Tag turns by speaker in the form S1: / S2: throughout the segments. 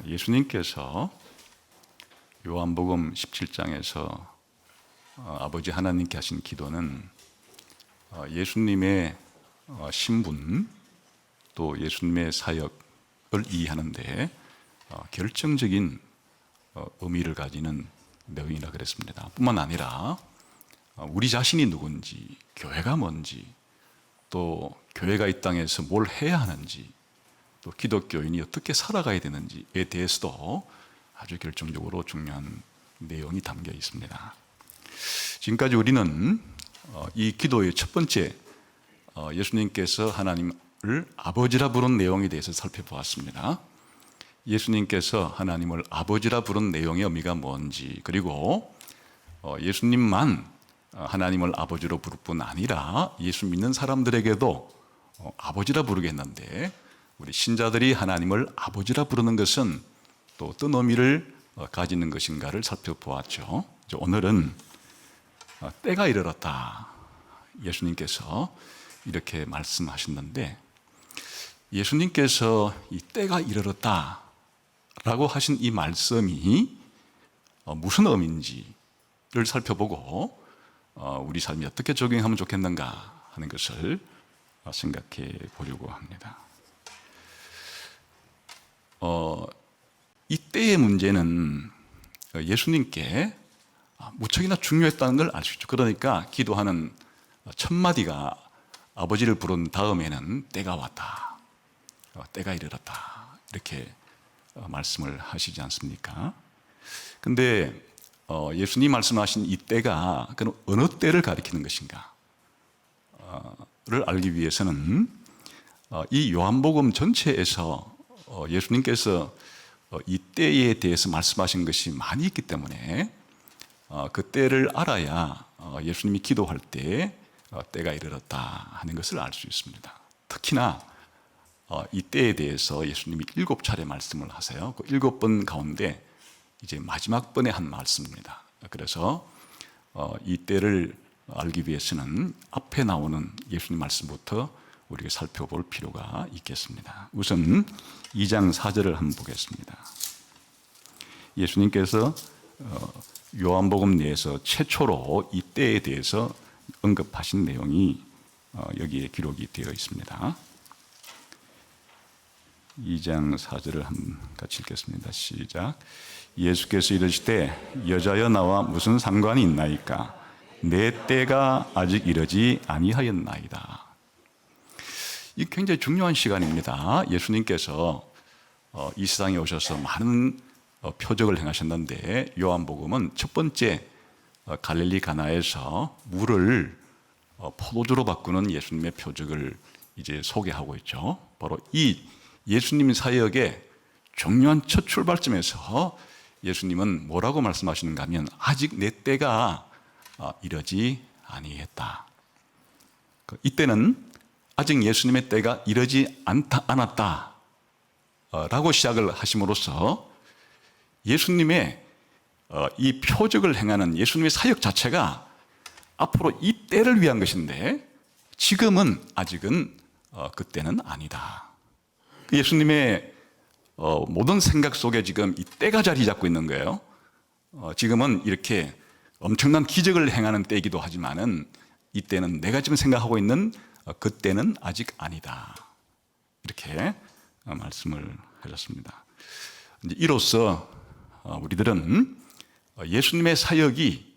S1: 예수님께서 요한복음 17장에서 아버지 하나님께 하신 기도는 예수님의 신분 또 예수님의 사역을 이해하는데 결정적인 의미를 가지는 내용이라 그랬습니다. 뿐만 아니라 우리 자신이 누군지, 교회가 뭔지, 또 교회가 이 땅에서 뭘 해야 하는지, 또 기독교인이 어떻게 살아가야 되는지에 대해서도 아주 결정적으로 중요한 내용이 담겨 있습니다. 지금까지 우리는 이 기도의 첫 번째 예수님께서 하나님을 아버지라 부른 내용에 대해서 살펴보았습니다. 예수님께서 하나님을 아버지라 부른 내용의 의미가 뭔지, 그리고 예수님만 하나님을 아버지로 부를 뿐 아니라 예수 믿는 사람들에게도 아버지라 부르겠는데, 우리 신자들이 하나님을 아버지라 부르는 것은 또 어떤 의미를 가지는 것인가를 살펴보았죠. 오늘은 때가 이르렀다, 예수님께서 이렇게 말씀하셨는데, 예수님께서 이 때가 이르렀다 라고 하신 이 말씀이 무슨 의미인지를 살펴보고 우리 삶에 어떻게 적용하면 좋겠는가 하는 것을 생각해 보려고 합니다. 이 때의 문제는 예수님께 무척이나 중요했다는 걸 알 수 있죠. 그러니까 기도하는 첫 마디가 아버지를 부른 다음에는 때가 왔다, 때가 이르렀다, 이렇게 말씀을 하시지 않습니까? 근데 예수님 말씀하신 이 때가 그럼 어느 때를 가리키는 것인가 를 알기 위해서는 이 요한복음 전체에서 예수님께서 이 때에 대해서 말씀하신 것이 많이 있기 때문에 그 때를 알아야 예수님이 기도할 때 때가 이르렀다 하는 것을 알 수 있습니다. 특히나 이 때에 대해서 예수님이 7차례 말씀을 하세요. 그 7번 가운데 이제 마지막 번에 한 말씀입니다. 그래서 이 때를 알기 위해서는 앞에 나오는 예수님 말씀부터 우리가 살펴볼 필요가 있겠습니다. 우선 2장 4절을 한번 보겠습니다. 예수님께서 요한복음 내에서 최초로 이 때에 대해서 언급하신 내용이 여기에 기록이 되어 있습니다. 2장 4절을 한번 같이 읽겠습니다. 시작. 예수께서 이르시되 여자여 나와 무슨 상관이 있나이까? 내 때가 아직 이르지 아니하였나이다. 이 굉장히 중요한 시간입니다. 예수님께서 이 세상에 오셔서 많은 표적을 행하셨는데, 요한복음은 첫 번째 갈릴리 가나에서 물을 포도주로 바꾸는 예수님의 표적을 이제 소개하고 있죠. 바로 이 예수님 사역의 중요한 첫 출발점에서 예수님은 뭐라고 말씀하시는가 하면, 아직 내 때가 이르지 아니했다. 이때는 아직 예수님의 때가 이르지 않았다 라고 시작을 하심으로써 예수님의 이 표적을 행하는 예수님의 사역 자체가 앞으로 이 때를 위한 것인데, 지금은 아직은 그때는 아니다. 예수님의 모든 생각 속에 지금 이 때가 자리 잡고 있는 거예요. 지금은 이렇게 엄청난 기적을 행하는 때이기도 하지만은 이 때는 내가 지금 생각하고 있는 그때는 아직 아니다, 이렇게 말씀을 하셨습니다. 이로써 우리들은 예수님의 사역이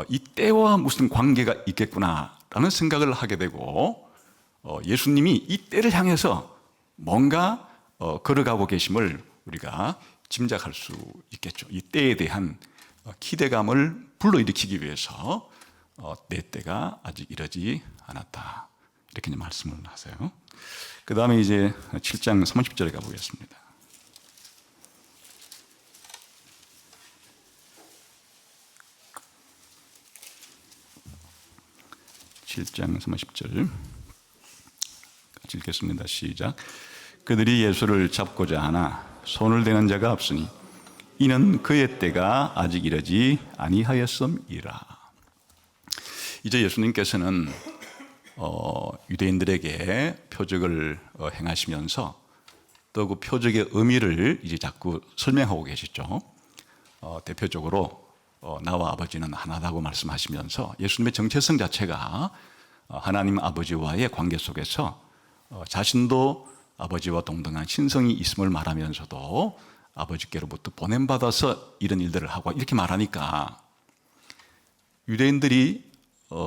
S1: 이 때와 무슨 관계가 있겠구나라는 생각을 하게 되고, 예수님이 이 때를 향해서 뭔가 걸어가고 계심을 우리가 짐작할 수 있겠죠. 이 때에 대한 기대감을 불러일으키기 위해서 내 때가 아직 이르지 않았다, 이렇게 말씀을 하세요. 그 다음에 이제 7장 30절에 가보겠습니다. 7장 30절 같이 읽겠습니다. 시작. 그들이 예수를 잡고자 하나 손을 대는 자가 없으니 이는 그의 때가 아직 이르지 아니하였음이라. 이제 예수님께서는 유대인들에게 표적을 행하시면서 또 그 표적의 의미를 이제 자꾸 설명하고 계시죠. 대표적으로 나와 아버지는 하나다고 말씀하시면서 예수님의 정체성 자체가 하나님 아버지와의 관계 속에서 자신도 아버지와 동등한 신성이 있음을 말하면서도 아버지께로부터 보냄받아서 이런 일들을 하고 이렇게 말하니까 유대인들이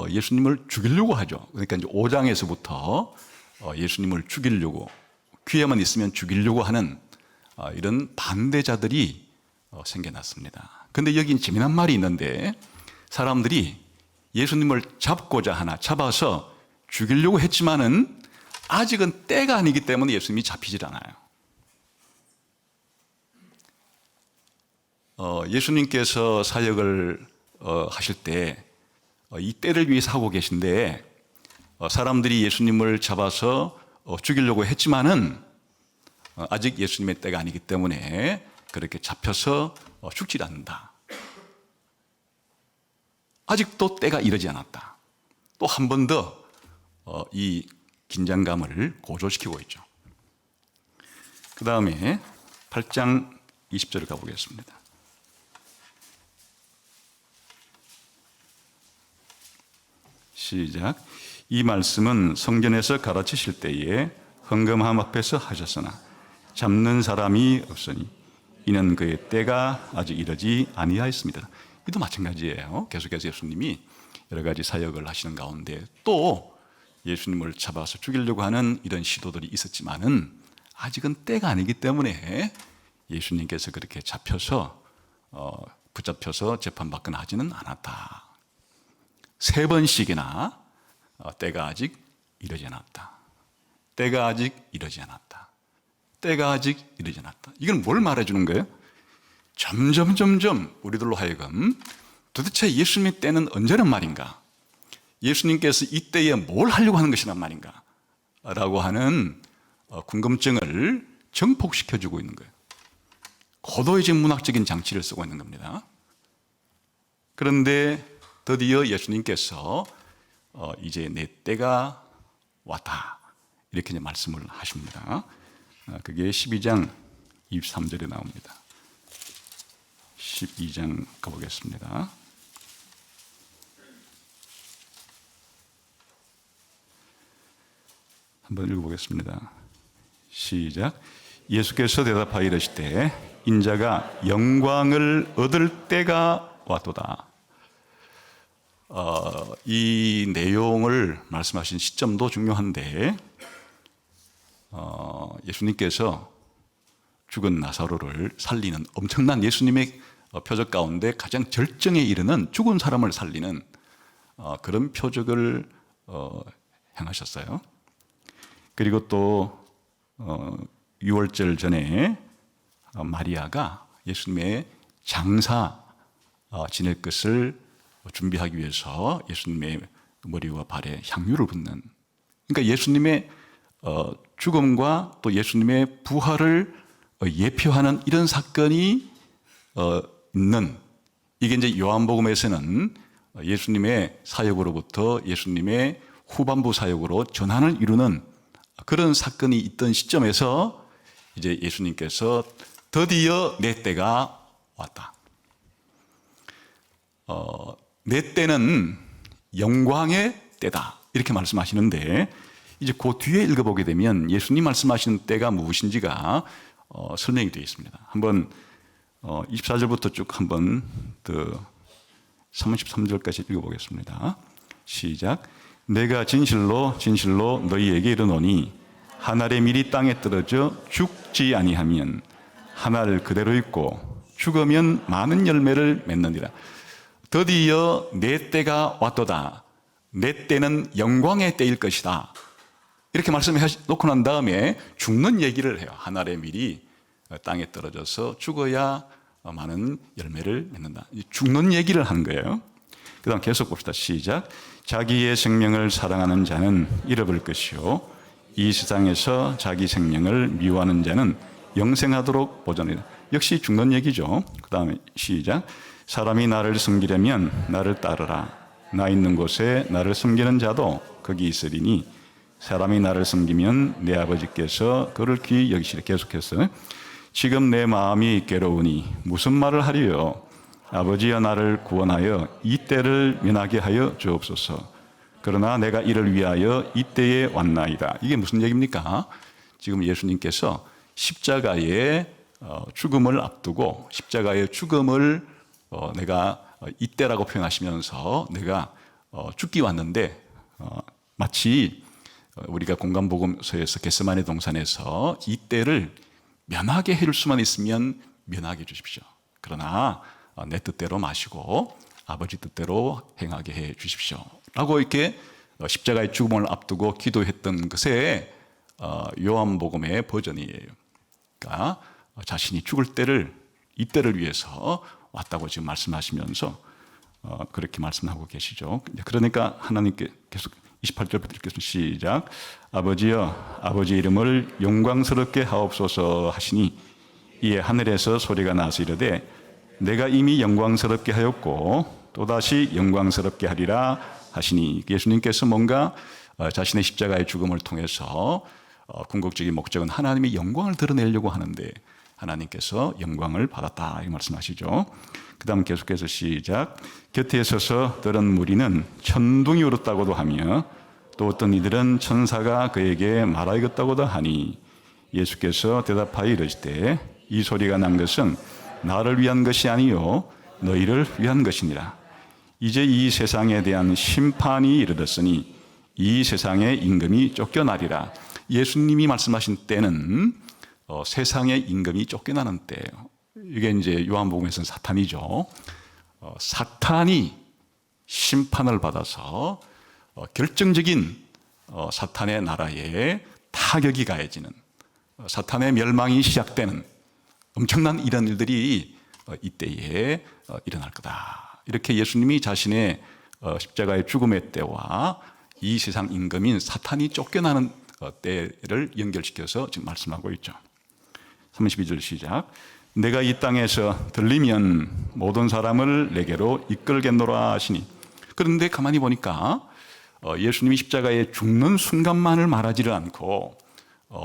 S1: 예수님을 죽이려고 하죠. 그러니까 이제 5장에서부터 예수님을 죽이려고, 기회만 있으면 죽이려고 하는 이런 반대자들이 생겨났습니다. 그런데 여기 재미난 말이 있는데 사람들이 예수님을 잡고자 하나, 잡아서 죽이려고 했지만은 아직은 때가 아니기 때문에 예수님이 잡히질 않아요. 예수님께서 사역을 하실 때 이 때를 위해서 하고 계신데 사람들이 예수님을 잡아서 죽이려고 했지만은 아직 예수님의 때가 아니기 때문에 그렇게 잡혀서 죽지 않는다. 아직도 때가 이르지 않았다. 또 한 번 더 이 긴장감을 고조시키고 있죠. 그 다음에 8장 20절을 가보겠습니다. 시작. 이 말씀은 성전에서 가르치실 때에 헌금함 앞에서 하셨으나 잡는 사람이 없으니 이는 그의 때가 아직 이르지 아니하였습니다. 이도 마찬가지예요. 계속해서 예수님이 여러 가지 사역을 하시는 가운데 또 예수님을 잡아서 죽이려고 하는 이런 시도들이 있었지만은 아직은 때가 아니기 때문에 예수님께서 그렇게 잡혀서 붙잡혀서 재판받거나 하지는 않았다. 3번씩이나 때가 아직 이르지 않았다. 때가 아직 이르지 않았다. 때가 아직 이르지 않았다. 이건 뭘 말해주는 거예요? 점점 우리들로 하여금 도대체 예수님의 때는 언제란 말인가? 예수님께서 이 때에 뭘 하려고 하는 것이란 말인가? 라고 하는 궁금증을 증폭시켜주고 있는 거예요. 고도의 지금 문학적인 장치를 쓰고 있는 겁니다. 그런데 드디어 예수님께서 이제 내 때가 왔다. 이렇게 이제 말씀을 하십니다. 그게 12장 23절에 나옵니다. 12장 가보겠습니다. 한번 읽어보겠습니다. 시작. 예수께서 대답하여 이르시되 인자가 영광을 얻을 때가 왔도다. 이 내용을 말씀하신 시점도 중요한데 예수님께서 죽은 나사로를 살리는 엄청난 예수님의 표적 가운데 가장 절정에 이르는 죽은 사람을 살리는 그런 표적을 행하셨어요. 그리고 또 6월절 전에 마리아가 예수님의 장사 지낼 것을 준비하기 위해서 예수님의 머리와 발에 향유를 붓는, 그러니까 예수님의 죽음과 또 예수님의 부활을 예표하는 이런 사건이 있는, 이게 이제 요한복음에서는 예수님의 사역으로부터 예수님의 후반부 사역으로 전환을 이루는 그런 사건이 있던 시점에서 이제 예수님께서 드디어 내 때가 왔다. 내 때는 영광의 때다. 이렇게 말씀하시는데 이제 그 뒤에 읽어보게 되면 예수님 말씀하시는 때가 무엇인지가 설명이 되어 있습니다. 한번 24절부터 쭉 한번 더 33절까지 읽어보겠습니다. 시작. 내가 진실로 너희에게 이르노니 한 알의 밀이 땅에 떨어져 죽지 아니하면 한 알 그대로 있고 죽으면 많은 열매를 맺느니라. 드디어 내 때가 왔도다. 내 때는 영광의 때일 것이다. 이렇게 말씀해 놓고 난 다음에 죽는 얘기를 해요. 한 알의 밀이 땅에 떨어져서 죽어야 많은 열매를 맺는다. 죽는 얘기를 하는 거예요. 그 다음 계속 봅시다. 시작. 자기의 생명을 사랑하는 자는 잃어버릴 것이요 이 세상에서 자기 생명을 미워하는 자는 영생하도록 보존이다. 역시 죽는 얘기죠. 그 다음에 시작. 사람이 나를 섬기려면 나를 따르라. 나 있는 곳에 나를 섬기는 자도 거기 있으리니 사람이 나를 섬기면 내 아버지께서 그를 귀히 여기시리. 계속해서 지금 내 마음이 괴로우니 무슨 말을 하리요. 아버지여 나를 구원하여 이 때를 면하게 하여 주옵소서. 그러나 내가 이를 위하여 이 때에 왔나이다. 이게 무슨 얘기입니까? 지금 예수님께서 십자가의 죽음을 앞두고 십자가의 죽음을 내가 이때라고 표현하시면서 내가 죽기 왔는데 마치 우리가 공간복음서에서 겟세마네 동산에서 이때를 면하게 해줄 수만 있으면 면하게 해주십시오. 그러나 내 뜻대로 마시고 아버지 뜻대로 행하게 해 주십시오. 라고 이렇게 십자가의 죽음을 앞두고 기도했던 것의 요한복음의 버전이에요. 그러니까 자신이 죽을 때를 이때를 위해서 왔다고 지금 말씀하시면서 그렇게 말씀하고 계시죠. 그러니까 하나님께 계속 28절부터 읽겠습니다. 시작. 아버지여 아버지 이름을 영광스럽게 하옵소서 하시니 이에 하늘에서 소리가 나서 이르되 내가 이미 영광스럽게 하였고 또다시 영광스럽게 하리라 하시니 예수님께서 뭔가 자신의 십자가의 죽음을 통해서 궁극적인 목적은 하나님의 영광을 드러내려고 하는데 하나님께서 영광을 받았다 이 말씀하시죠. 그 다음 계속해서 시작. 곁에 서서 들은 무리는 천둥이 울었다고도 하며 또 어떤 이들은 천사가 그에게 말하였다고도 하니 예수께서 대답하여 이르시되 이 소리가 난 것은 나를 위한 것이 아니요 너희를 위한 것이니라. 이제 이 세상에 대한 심판이 이르렀으니 이 세상의 임금이 쫓겨나리라. 예수님이 말씀하신 때는 세상의 임금이 쫓겨나는 때예요. 이게 이제 요한복음에서는 사탄이죠. 사탄이 심판을 받아서 결정적인 사탄의 나라에 타격이 가해지는 사탄의 멸망이 시작되는 엄청난 이런 일들이 이때에 일어날 거다. 이렇게 예수님이 자신의 십자가의 죽음의 때와 이 세상 임금인 사탄이 쫓겨나는 때를 연결시켜서 지금 말씀하고 있죠. 32절 시작. 내가 이 땅에서 들리면 모든 사람을 내게로 이끌겠노라 하시니. 그런데 가만히 보니까 예수님이 십자가에 죽는 순간만을 말하지를 않고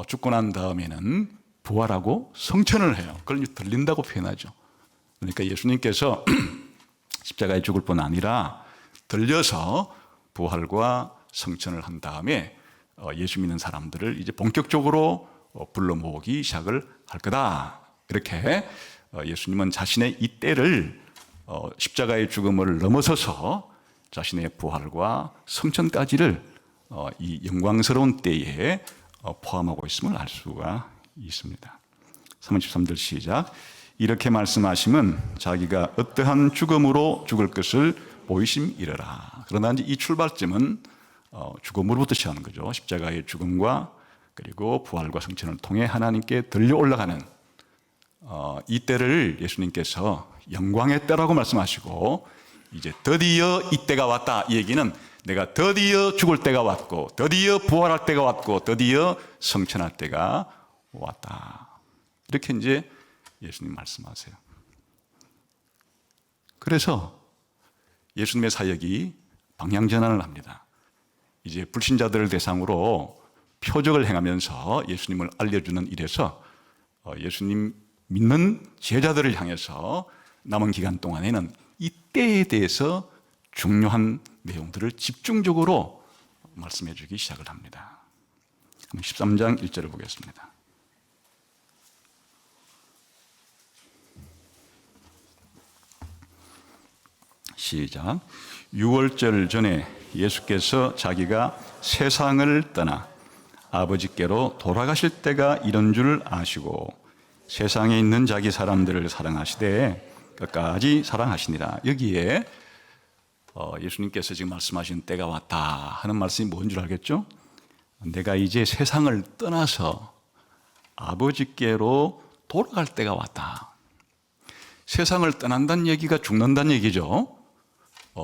S1: 죽고 난 다음에는 부활하고 성천을 해요. 그걸 들린다고 표현하죠. 그러니까 예수님께서 십자가에 죽을 뿐 아니라 들려서 부활과 성천을 한 다음에 예수 믿는 사람들을 이제 본격적으로 불러 모으기 시작을 할 거다. 이렇게 예수님은 자신의 이 때를 십자가의 죽음을 넘어서서 자신의 부활과 성천까지를 이 영광스러운 때에 포함하고 있음을 알 수가 있습니다. 33절 시작. 이렇게 말씀하시면 자기가 어떠한 죽음으로 죽을 것을 보이심이러라. 그러나 이제 이 출발점은 죽음으로부터 시작하는 거죠. 십자가의 죽음과 그리고 부활과 성천을 통해 하나님께 들려 올라가는 이 때를 예수님께서 영광의 때라고 말씀하시고 이제 드디어 이 때가 왔다. 이 얘기는 내가 드디어 죽을 때가 왔고 드디어 부활할 때가 왔고 드디어 성천할 때가 왔다. 이렇게 이제 예수님 말씀하세요. 그래서 예수님의 사역이 방향 전환을 합니다. 이제 불신자들을 대상으로 표적을 행하면서 예수님을 알려주는 일에서 예수님 믿는 제자들을 향해서 남은 기간 동안에는 이 때에 대해서 중요한 내용들을 집중적으로 말씀해 주기 시작을 합니다. 13장 1절을 보겠습니다. 시작. 6월절 전에 예수께서 자기가 세상을 떠나 아버지께로 돌아가실 때가 이런 줄 아시고 세상에 있는 자기 사람들을 사랑하시되 끝까지 사랑하시니라. 여기에 예수님께서 지금 말씀하신 때가 왔다 하는 말씀이 뭔 줄 알겠죠? 내가 이제 세상을 떠나서 아버지께로 돌아갈 때가 왔다. 세상을 떠난다는 얘기가 죽는다는 얘기죠.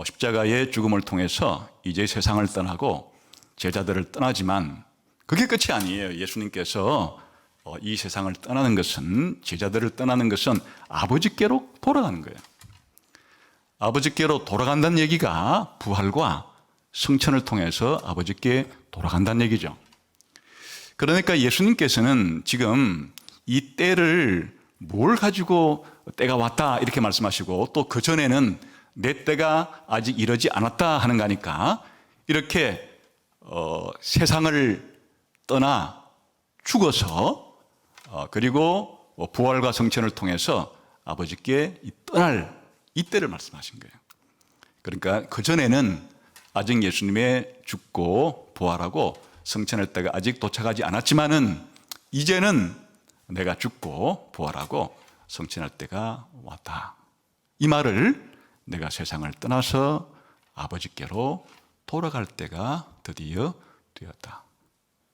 S1: 십자가의 죽음을 통해서 이제 세상을 떠나고 제자들을 떠나지만 그게 끝이 아니에요. 예수님께서 이 세상을 떠나는 것은 제자들을 떠나는 것은 아버지께로 돌아가는 거예요. 아버지께로 돌아간다는 얘기가 부활과 성천을 통해서 아버지께 돌아간다는 얘기죠. 그러니까 예수님께서는 지금 이 때를 뭘 가지고 때가 왔다 이렇게 말씀하시고 또 그 전에는 내 때가 아직 이르지 않았다 하는 거니까 이렇게 세상을 떠나 죽어서 그리고 부활과 성천을 통해서 아버지께 떠날 이 때를 말씀하신 거예요. 그러니까 그 전에는 아직 예수님의 죽고 부활하고 성천할 때가 아직 도착하지 않았지만은 이제는 내가 죽고 부활하고 성천할 때가 왔다. 이 말을 내가 세상을 떠나서 아버지께로 돌아갈 때가 드디어 되었다.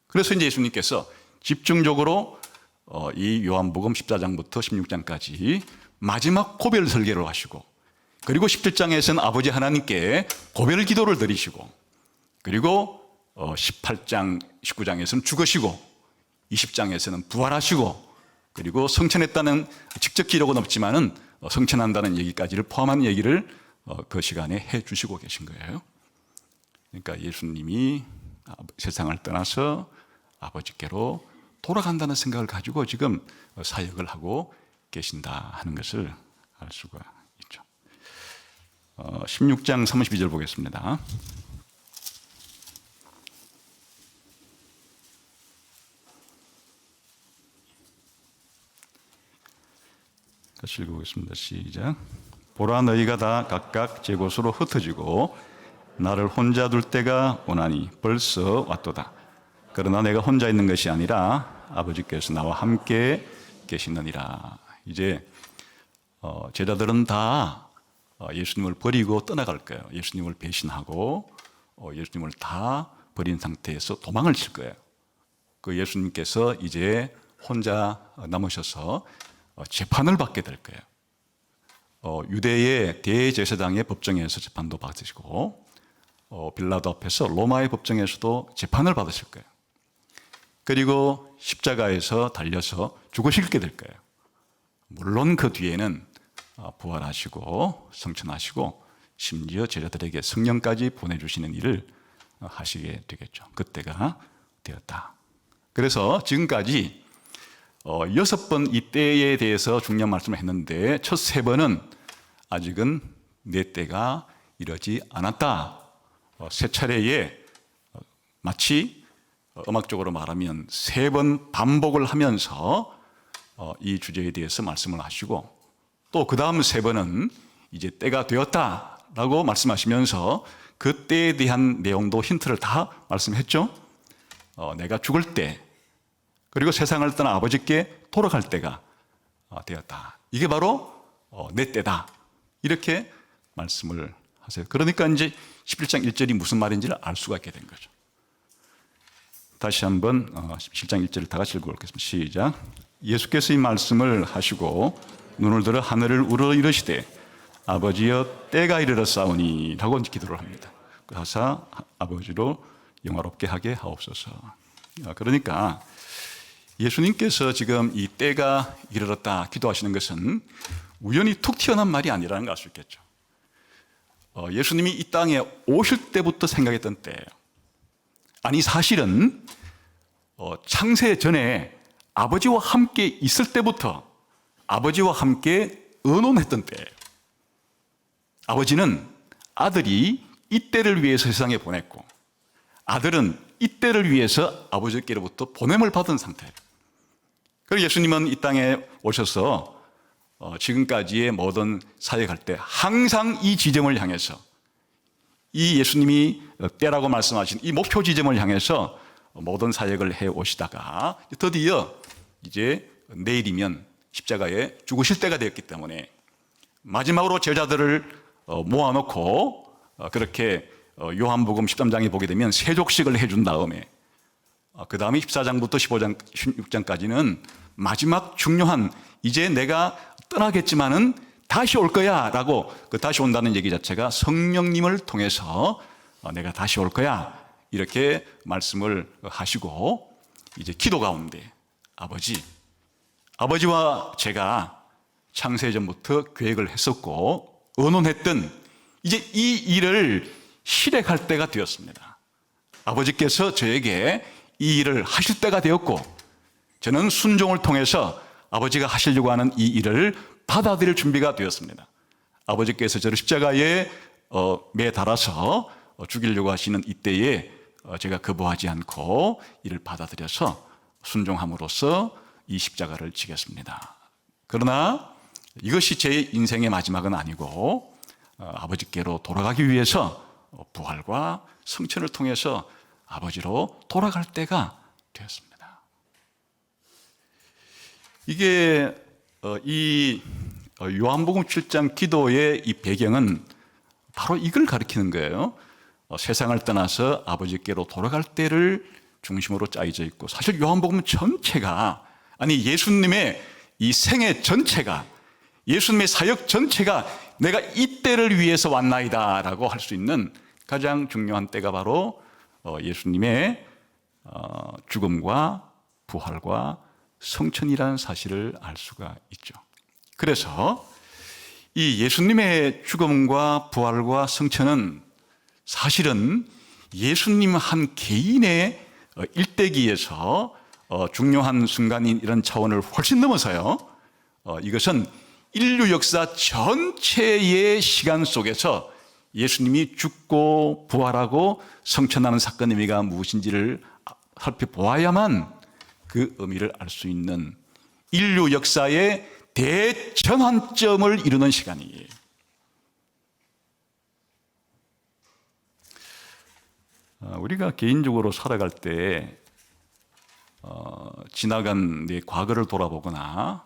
S1: 그래서 이제 예수님께서 집중적으로 이 요한복음 14장부터 16장까지 마지막 고별 설계를 하시고 그리고 17장에서는 아버지 하나님께 고별 기도를 드리시고 그리고 18장, 19장에서는 죽으시고 20장에서는 부활하시고 그리고 성천했다는 직접 기록은 없지만은 성천한다는 얘기까지를 포함한 얘기를 그 시간에 해 주시고 계신 거예요. 그러니까 예수님이 세상을 떠나서 아버지께로 돌아간다는 생각을 가지고 지금 사역을 하고 계신다 하는 것을 알 수가 있죠. 16장 32절 보겠습니다. 같이 읽어보겠습니다. 시작. 보라 너희가 다 각각 제 곳으로 흩어지고 나를 혼자 둘 때가 오나니 벌써 왔도다. 그러나 내가 혼자 있는 것이 아니라 아버지께서 나와 함께 계시느니라. 이제 제자들은 다 예수님을 버리고 떠나갈 거예요. 예수님을 배신하고 예수님을 다 버린 상태에서 도망을 칠 거예요. 그 예수님께서 이제 혼자 남으셔서 재판을 받게 될 거예요. 유대의 대제사장의 법정에서 재판도 받으시고 빌라도 앞에서 로마의 법정에서도 재판을 받으실 거예요. 그리고 십자가에서 달려서 죽으시게 될 거예요. 물론 그 뒤에는 부활하시고 성천하시고 심지어 제자들에게 성령까지 보내주시는 일을 하시게 되겠죠. 그때가 되었다. 그래서 지금까지 6번 이 때에 대해서 중요한 말씀을 했는데 첫 3번은 아직은 내 때가 이르지 않았다. 세 차례에 마치 음악적으로 말하면 3번 반복을 하면서 이 주제에 대해서 말씀을 하시고 또 그 다음 3번은 이제 때가 되었다라고 말씀하시면서 그 때에 대한 내용도 힌트를 다 말씀했죠. 내가 죽을 때 그리고 세상을 떠나 아버지께 돌아갈 때가 되었다. 이게 바로 내 때다. 이렇게 말씀을 하세요. 그러니까 이제 11장 1절이 무슨 말인지를 알 수가 있게 된 거죠. 다시 한번 17장 1절을 다 같이 읽어보겠습니다. 시작. 예수께서 이 말씀을 하시고 눈을 들어 하늘을 우러 이르시되 아버지여 때가 이르렀사오니 라고 기도를 합니다. 하사 아버지로 영화롭게 하게 하옵소서. 그러니까 예수님께서 지금 이 때가 이르렀다 기도하시는 것은 우연히 툭 튀어나온 말이 아니라는 걸 알 수 있겠죠. 예수님이 이 땅에 오실 때부터 생각했던 때예요. 아니 사실은 창세 전에 아버지와 함께 있을 때부터 아버지와 함께 의논했던 때예요. 아버지는 아들이 이 때를 위해서 세상에 보냈고 아들은 이 때를 위해서 아버지께로부터 보냄을 받은 상태예요. 그리고 예수님은 이 땅에 오셔서 지금까지의 모든 사역할 때 항상 이 지점을 향해서 이 예수님이 때라고 말씀하신 이 목표 지점을 향해서 모든 사역을 해 오시다가 드디어 이제 내일이면 십자가에 죽으실 때가 되었기 때문에 마지막으로 제자들을 모아놓고 그렇게 요한복음 13장에 보게 되면 세족식을 해준 다음에 그 다음에 14장부터 15장, 16장까지는 마지막 중요한 이제 내가 떠나겠지만은 다시 올 거야 라고 그 다시 온다는 얘기 자체가 성령님을 통해서 내가 다시 올 거야 이렇게 말씀을 하시고 이제 기도 가운데 아버지와 제가 창세 전부터 계획을 했었고 의논했던 이제 이 일을 실행할 때가 되었습니다. 아버지께서 저에게 이 일을 하실 때가 되었고, 저는 순종을 통해서 아버지가 하시려고 하는 이 일을 받아들일 준비가 되었습니다. 아버지께서 저를 십자가에 매달아서 죽이려고 하시는 이때에 제가 거부하지 않고 이를 받아들여서 순종함으로써 이 십자가를 지겠습니다. 그러나 이것이 제 인생의 마지막은 아니고 아버지께로 돌아가기 위해서 부활과 성천을 통해서 아버지로 돌아갈 때가 되었습니다. 이게 이 요한복음 7장 기도의 이 배경은 바로 이걸 가리키는 거예요. 세상을 떠나서 아버지께로 돌아갈 때를 중심으로 짜여져 있고, 사실 요한복음 전체가, 아니 예수님의 이 생애 전체가, 예수님의 사역 전체가 내가 이 때를 위해서 왔나이다 라고 할 수 있는 가장 중요한 때가 바로 예수님의 죽음과 부활과 성천이라는 사실을 알 수가 있죠. 그래서 이 예수님의 죽음과 부활과 성천은 사실은 예수님 한 개인의 일대기에서 중요한 순간인 이런 차원을 훨씬 넘어서요, 이것은 인류 역사 전체의 시간 속에서 예수님이 죽고 부활하고 성천하는 사건의 의미가 무엇인지를 살펴보아야만 그 의미를 알 수 있는 인류 역사의 대전환점을 이루는 시간이에요. 우리가 개인적으로 살아갈 때 지나간 내 과거를 돌아보거나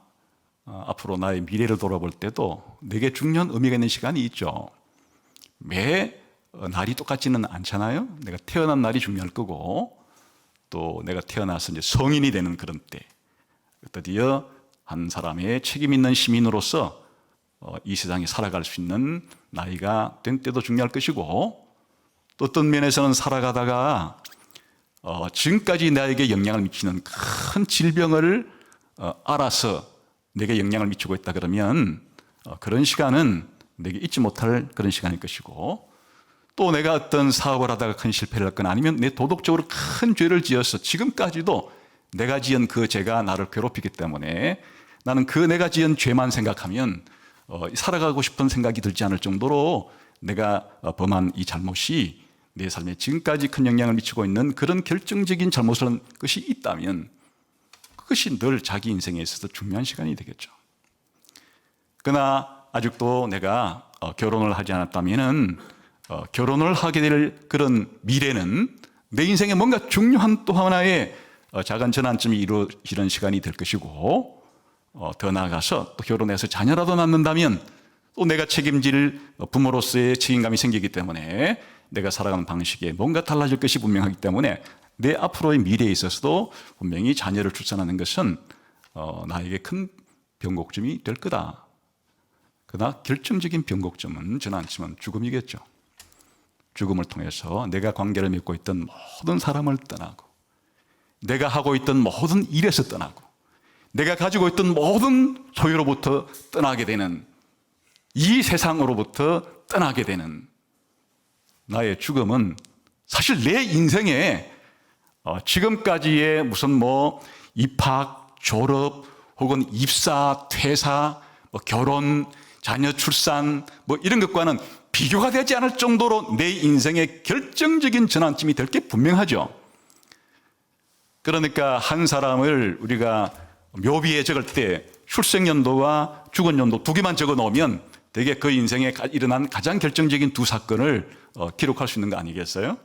S1: 앞으로 나의 미래를 돌아볼 때도 내게 중요한 의미가 있는 시간이 있죠. 매 날이 똑같지는 않잖아요. 내가 태어난 날이 중요할 거고, 또 내가 태어나서 이제 성인이 되는 그런 때, 드디어 한 사람의 책임 있는 시민으로서 이 세상에 살아갈 수 있는 나이가 된 때도 중요할 것이고, 또 어떤 면에서는 살아가다가 지금까지 나에게 영향을 미치는 큰 질병을 알아서 내게 영향을 미치고 있다 그러면 그런 시간은 내게 잊지 못할 그런 시간일 것이고, 또 내가 어떤 사업을 하다가 큰 실패를 했거나 아니면 내 도덕적으로 큰 죄를 지어서 지금까지도 내가 지은 그 죄가 나를 괴롭히기 때문에 나는 그 내가 지은 죄만 생각하면 살아가고 싶은 생각이 들지 않을 정도로 내가 범한 이 잘못이 내 삶에 지금까지 큰 영향을 미치고 있는 그런 결정적인 잘못을 한 것이 있다면 그것이 늘 자기 인생에 있어서 중요한 시간이 되겠죠. 그러나 아직도 내가 결혼을 하지 않았다면은 결혼을 하게 될 그런 미래는 내 인생에 뭔가 중요한 또 하나의 작은 전환점이 이루어지는 시간이 될 것이고, 더 나아가서 또 결혼해서 자녀라도 낳는다면 또 내가 책임질 부모로서의 책임감이 생기기 때문에 내가 살아가는 방식에 뭔가 달라질 것이 분명하기 때문에 내 앞으로의 미래에 있어서도 분명히 자녀를 출산하는 것은 나에게 큰 변곡점이 될 거다. 그러나 결정적인 변곡점은 저는 않지만 죽음이겠죠. 죽음을 통해서 내가 관계를 맺고 있던 모든 사람을 떠나고, 내가 하고 있던 모든 일에서 떠나고, 내가 가지고 있던 모든 소유로부터 떠나게 되는, 이 세상으로부터 떠나게 되는 나의 죽음은 사실 내 인생에 지금까지의 무슨 입학, 졸업, 혹은 입사, 퇴사, 결혼, 자녀 출산 이런 것과는 비교가 되지 않을 정도로 내 인생의 결정적인 전환점이 될 게 분명하죠. 그러니까 한 사람을 우리가 묘비에 적을 때 출생연도와 죽은연도 두 개만 적어 놓으면 되게 그 인생에 일어난 가장 결정적인 두 사건을 기록할 수 있는 거 아니겠어요?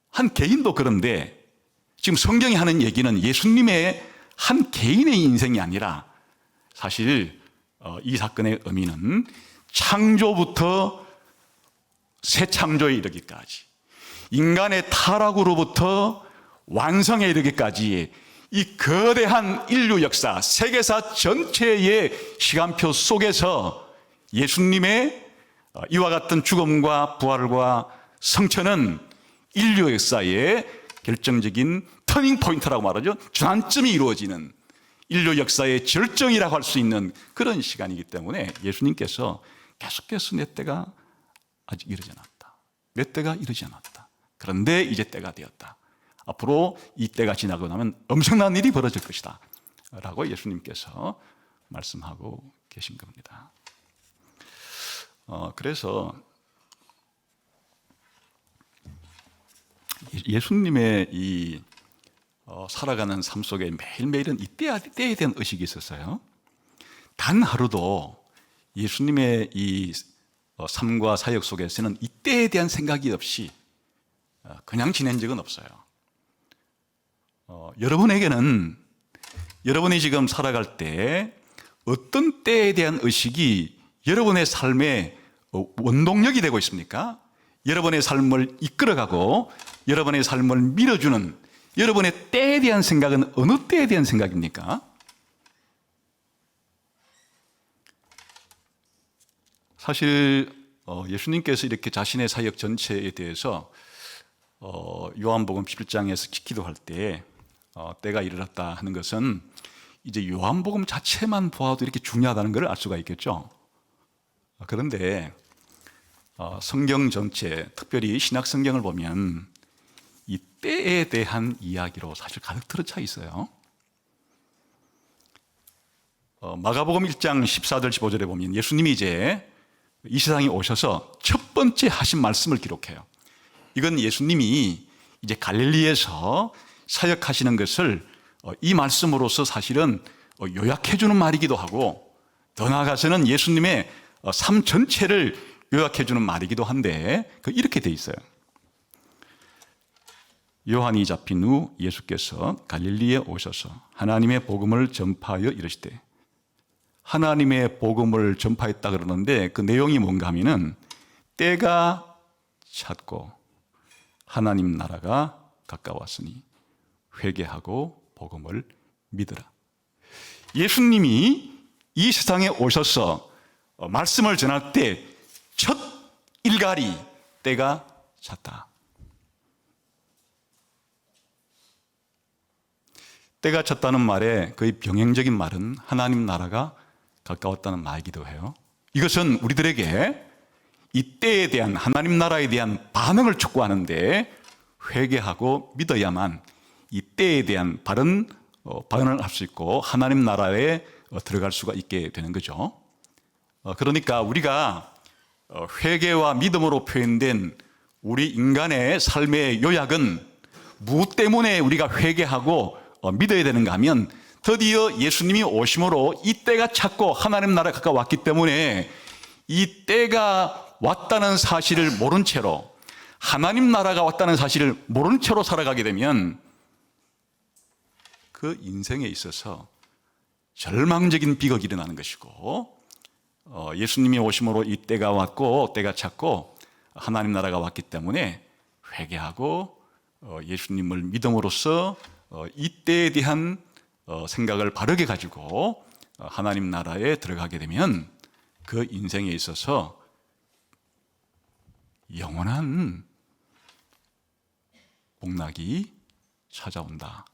S1: 한 개인도 그런데 지금 성경이 하는 얘기는 예수님의 한 개인의 인생이 아니라 사실 이 사건의 의미는 창조부터 새 창조에 이르기까지, 인간의 타락으로부터 완성에 이르기까지 이 거대한 인류 역사, 세계사 전체의 시간표 속에서 예수님의 이와 같은 죽음과 부활과 성천은 인류 역사의 결정적인 터닝 포인트라고 말하죠. 전환점이 이루어지는 인류 역사의 절정이라고 할 수 있는 그런 시간이기 때문에 예수님께서 계속해서 내 때가 아직 이르지 않았다. 내 때가 이르지 않았다. 그런데 이제 때가 되었다. 앞으로 이 때가 지나고 나면 엄청난 일이 벌어질 것이다 라고 예수님께서 말씀하고 계신 겁니다. 그래서 예수님의 이 살아가는 삶 속에 매일매일은 이 때에 대한 의식이 있었어요. 단 하루도 예수님의 이 삶과 사역 속에서는 이 때에 대한 생각이 없이 그냥 지낸 적은 없어요. 여러분에게는 여러분이 지금 살아갈 때 어떤 때에 대한 의식이 여러분의 삶의 원동력이 되고 있습니까? 여러분의 삶을 이끌어가고 여러분의 삶을 밀어주는 여러분의 때에 대한 생각은 어느 때에 대한 생각입니까? 사실 예수님께서 이렇게 자신의 사역 전체에 대해서 요한복음 11장에서 기도할 때 때가 이르렀다 하는 것은 이제 요한복음 자체만 보아도 이렇게 중요하다는 걸 알 수가 있겠죠. 그런데 성경 전체, 특별히 신약 성경을 보면 이 때에 대한 이야기로 사실 가득 들어차 있어요. 마가복음 1장 14절 15절에 보면 예수님이 이제 이 세상에 오셔서 첫 번째 하신 말씀을 기록해요. 이건 예수님이 이제 갈릴리에서 사역하시는 것을 이 말씀으로서 사실은 요약해 주는 말이기도 하고, 더 나아가서는 예수님의 삶 전체를 요약해 주는 말이기도 한데 이렇게 돼 있어요. 요한이 잡힌 후 예수께서 갈릴리에 오셔서 하나님의 복음을 전파하여 이르시되, 하나님의 복음을 전파했다 그러는데 그 내용이 뭔가 하면은 때가 찼고 하나님 나라가 가까웠으니 회개하고 복음을 믿으라. 예수님이 이 세상에 오셔서 말씀을 전할 때 첫 일갈이 때가 찼다. 때가 찼다는 말에 거의 병행적인 말은 하나님 나라가 가까웠다는 말이기도 해요. 이것은 우리들에게 이 때에 대한 하나님 나라에 대한 반응을 촉구하는데 회개하고 믿어야만 이 때에 대한 바른 반응을 할 수 있고 하나님 나라에 들어갈 수가 있게 되는 거죠. 그러니까 우리가 회개와 믿음으로 표현된 우리 인간의 삶의 요약은 무엇 때문에 우리가 회개하고 믿어야 되는가 하면 드디어 예수님이 오심으로 이 때가 찼고 하나님 나라가 가까웠기 때문에 이 때가 왔다는 사실을 모른 채로, 하나님 나라가 왔다는 사실을 모른 채로 살아가게 되면 그 인생에 있어서 절망적인 비극이 일어나는 것이고, 예수님이 오심으로 이 때가 왔고 때가 찼고 하나님 나라가 왔기 때문에 회개하고 예수님을 믿음으로써 이 때에 대한 생각을 바르게 가지고 하나님 나라에 들어가게 되면 그 인생에 있어서 영원한 복락이 찾아온다.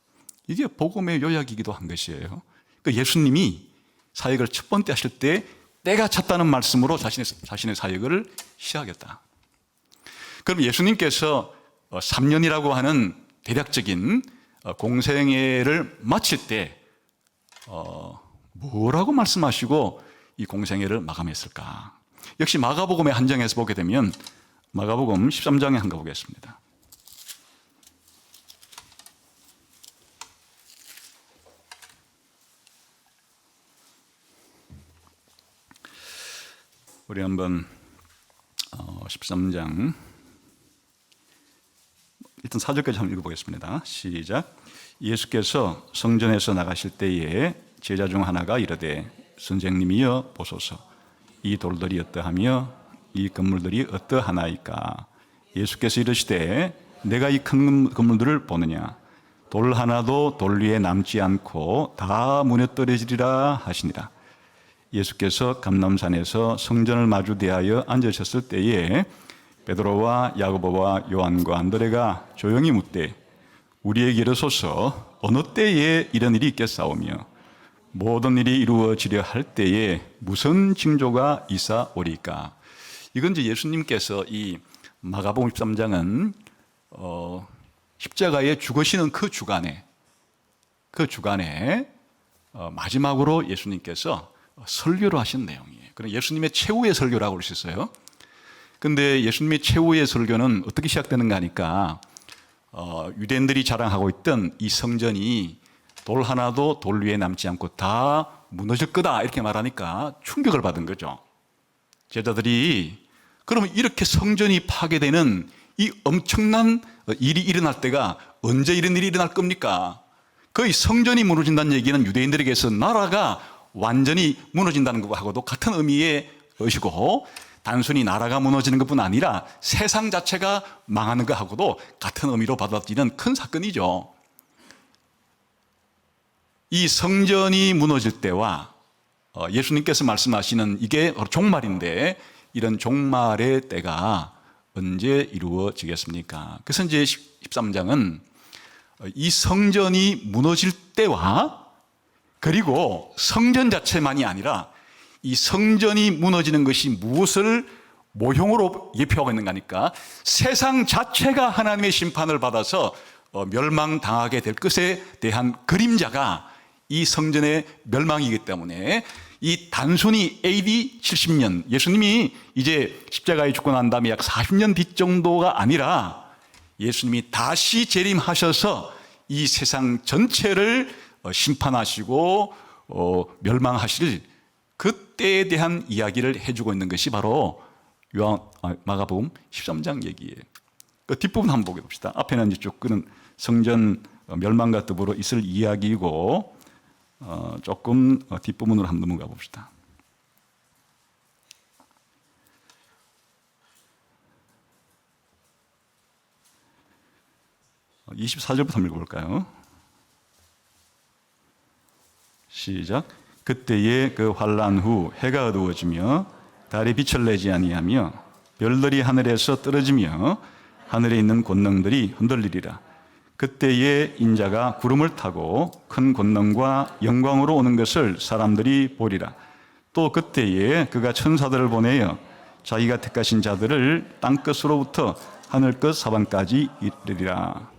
S1: 이게 복음의 요약이기도 한 것이에요. 그러니까 예수님이 사역을 첫 번째 하실 때 때가 찼다는 말씀으로 자신의 사역을 시작했다. 그럼 예수님께서 3년이라고 하는 대략적인 공생애를 마칠 때 뭐라고 말씀하시고 이 공생애를 마감했을까? 역시 마가복음의 한 장에서 보게 되면 마가복음 13장에 한번 보겠습니다. 우리 한번 13장 일단 4절까지 한번 읽어보겠습니다. 시작. 예수께서 성전에서 나가실 때에 제자 중 하나가 이르되 선생님이여 보소서, 이 돌들이 어떠하며 이 건물들이 어떠하나이까? 예수께서 이르시되 내가 이 큰 건물들을 보느냐? 돌 하나도 돌 위에 남지 않고 다 무너뜨려지리라 하시니라. 예수께서 감람산에서 성전을 마주 대하여 앉으셨을 때에 베드로와 야고보와 요한과 안드레가 조용히 묻되 우리에게 이르소서 어느 때에 이런 일이 있겠사오며 모든 일이 이루어지려 할 때에 무슨 징조가 있사오리까? 이건 이제 예수님께서 이 마가복음 13장은 십자가에 죽으시는 그 주간에 마지막으로 예수님께서 설교를 하신 내용이에요. 그럼 예수님의 최후의 설교라고 할 수 있어요. 근데 예수님의 최후의 설교는 어떻게 시작되는가 하니까 유대인들이 자랑하고 있던 이 성전이 돌 하나도 돌 위에 남지 않고 다 무너질 거다 이렇게 말하니까 충격을 받은 거죠. 제자들이 그러면 이렇게 성전이 파괴되는 이 엄청난 일이 일어날 때가 언제 이런 일이 일어날 겁니까? 거의 성전이 무너진다는 얘기는 유대인들에게서 나라가 완전히 무너진다는 것하고도 같은 의미의 것이고, 단순히 나라가 무너지는 것뿐 아니라 세상 자체가 망하는 것하고도 같은 의미로 받아들이는 큰 사건이죠. 이 성전이 무너질 때와 예수님께서 말씀하시는 이게 종말인데, 이런 종말의 때가 언제 이루어지겠습니까? 그래서 이제 13장은 이 성전이 무너질 때와, 그리고 성전 자체만이 아니라 이 성전이 무너지는 것이 무엇을 모형으로 예표하고 있는가 하니까 세상 자체가 하나님의 심판을 받아서 멸망당하게 될 것에 대한 그림자가 이 성전의 멸망이기 때문에, 이 단순히 AD 70년, 예수님이 이제 십자가에 죽고 난 다음에 약 40년 뒤 정도가 아니라 예수님이 다시 재림하셔서 이 세상 전체를 심판하시고 멸망하실 그때에 대한 이야기를 해주고 있는 것이 바로 마가복음 13장 얘기예요. 그 뒷부분 한번 보게 봅시다. 앞에는 이제 쭉 그는 성전 멸망과 더불어 있을 이야기이고, 조금 뒷부분으로 한번 넘어가 봅시다. 24절부터 한번 읽어볼까요? 시작. 그때에 그 환난 후 해가 어두워지며 달이 빛을 내지 아니하며 별들이 하늘에서 떨어지며 하늘에 있는 권능들이 흔들리리라. 그때에 인자가 구름을 타고 큰 권능과 영광으로 오는 것을 사람들이 보리라. 또 그때에 그가 천사들을 보내어 자기가 택하신 자들을 땅끝으로부터 하늘끝 사방까지 이르리라.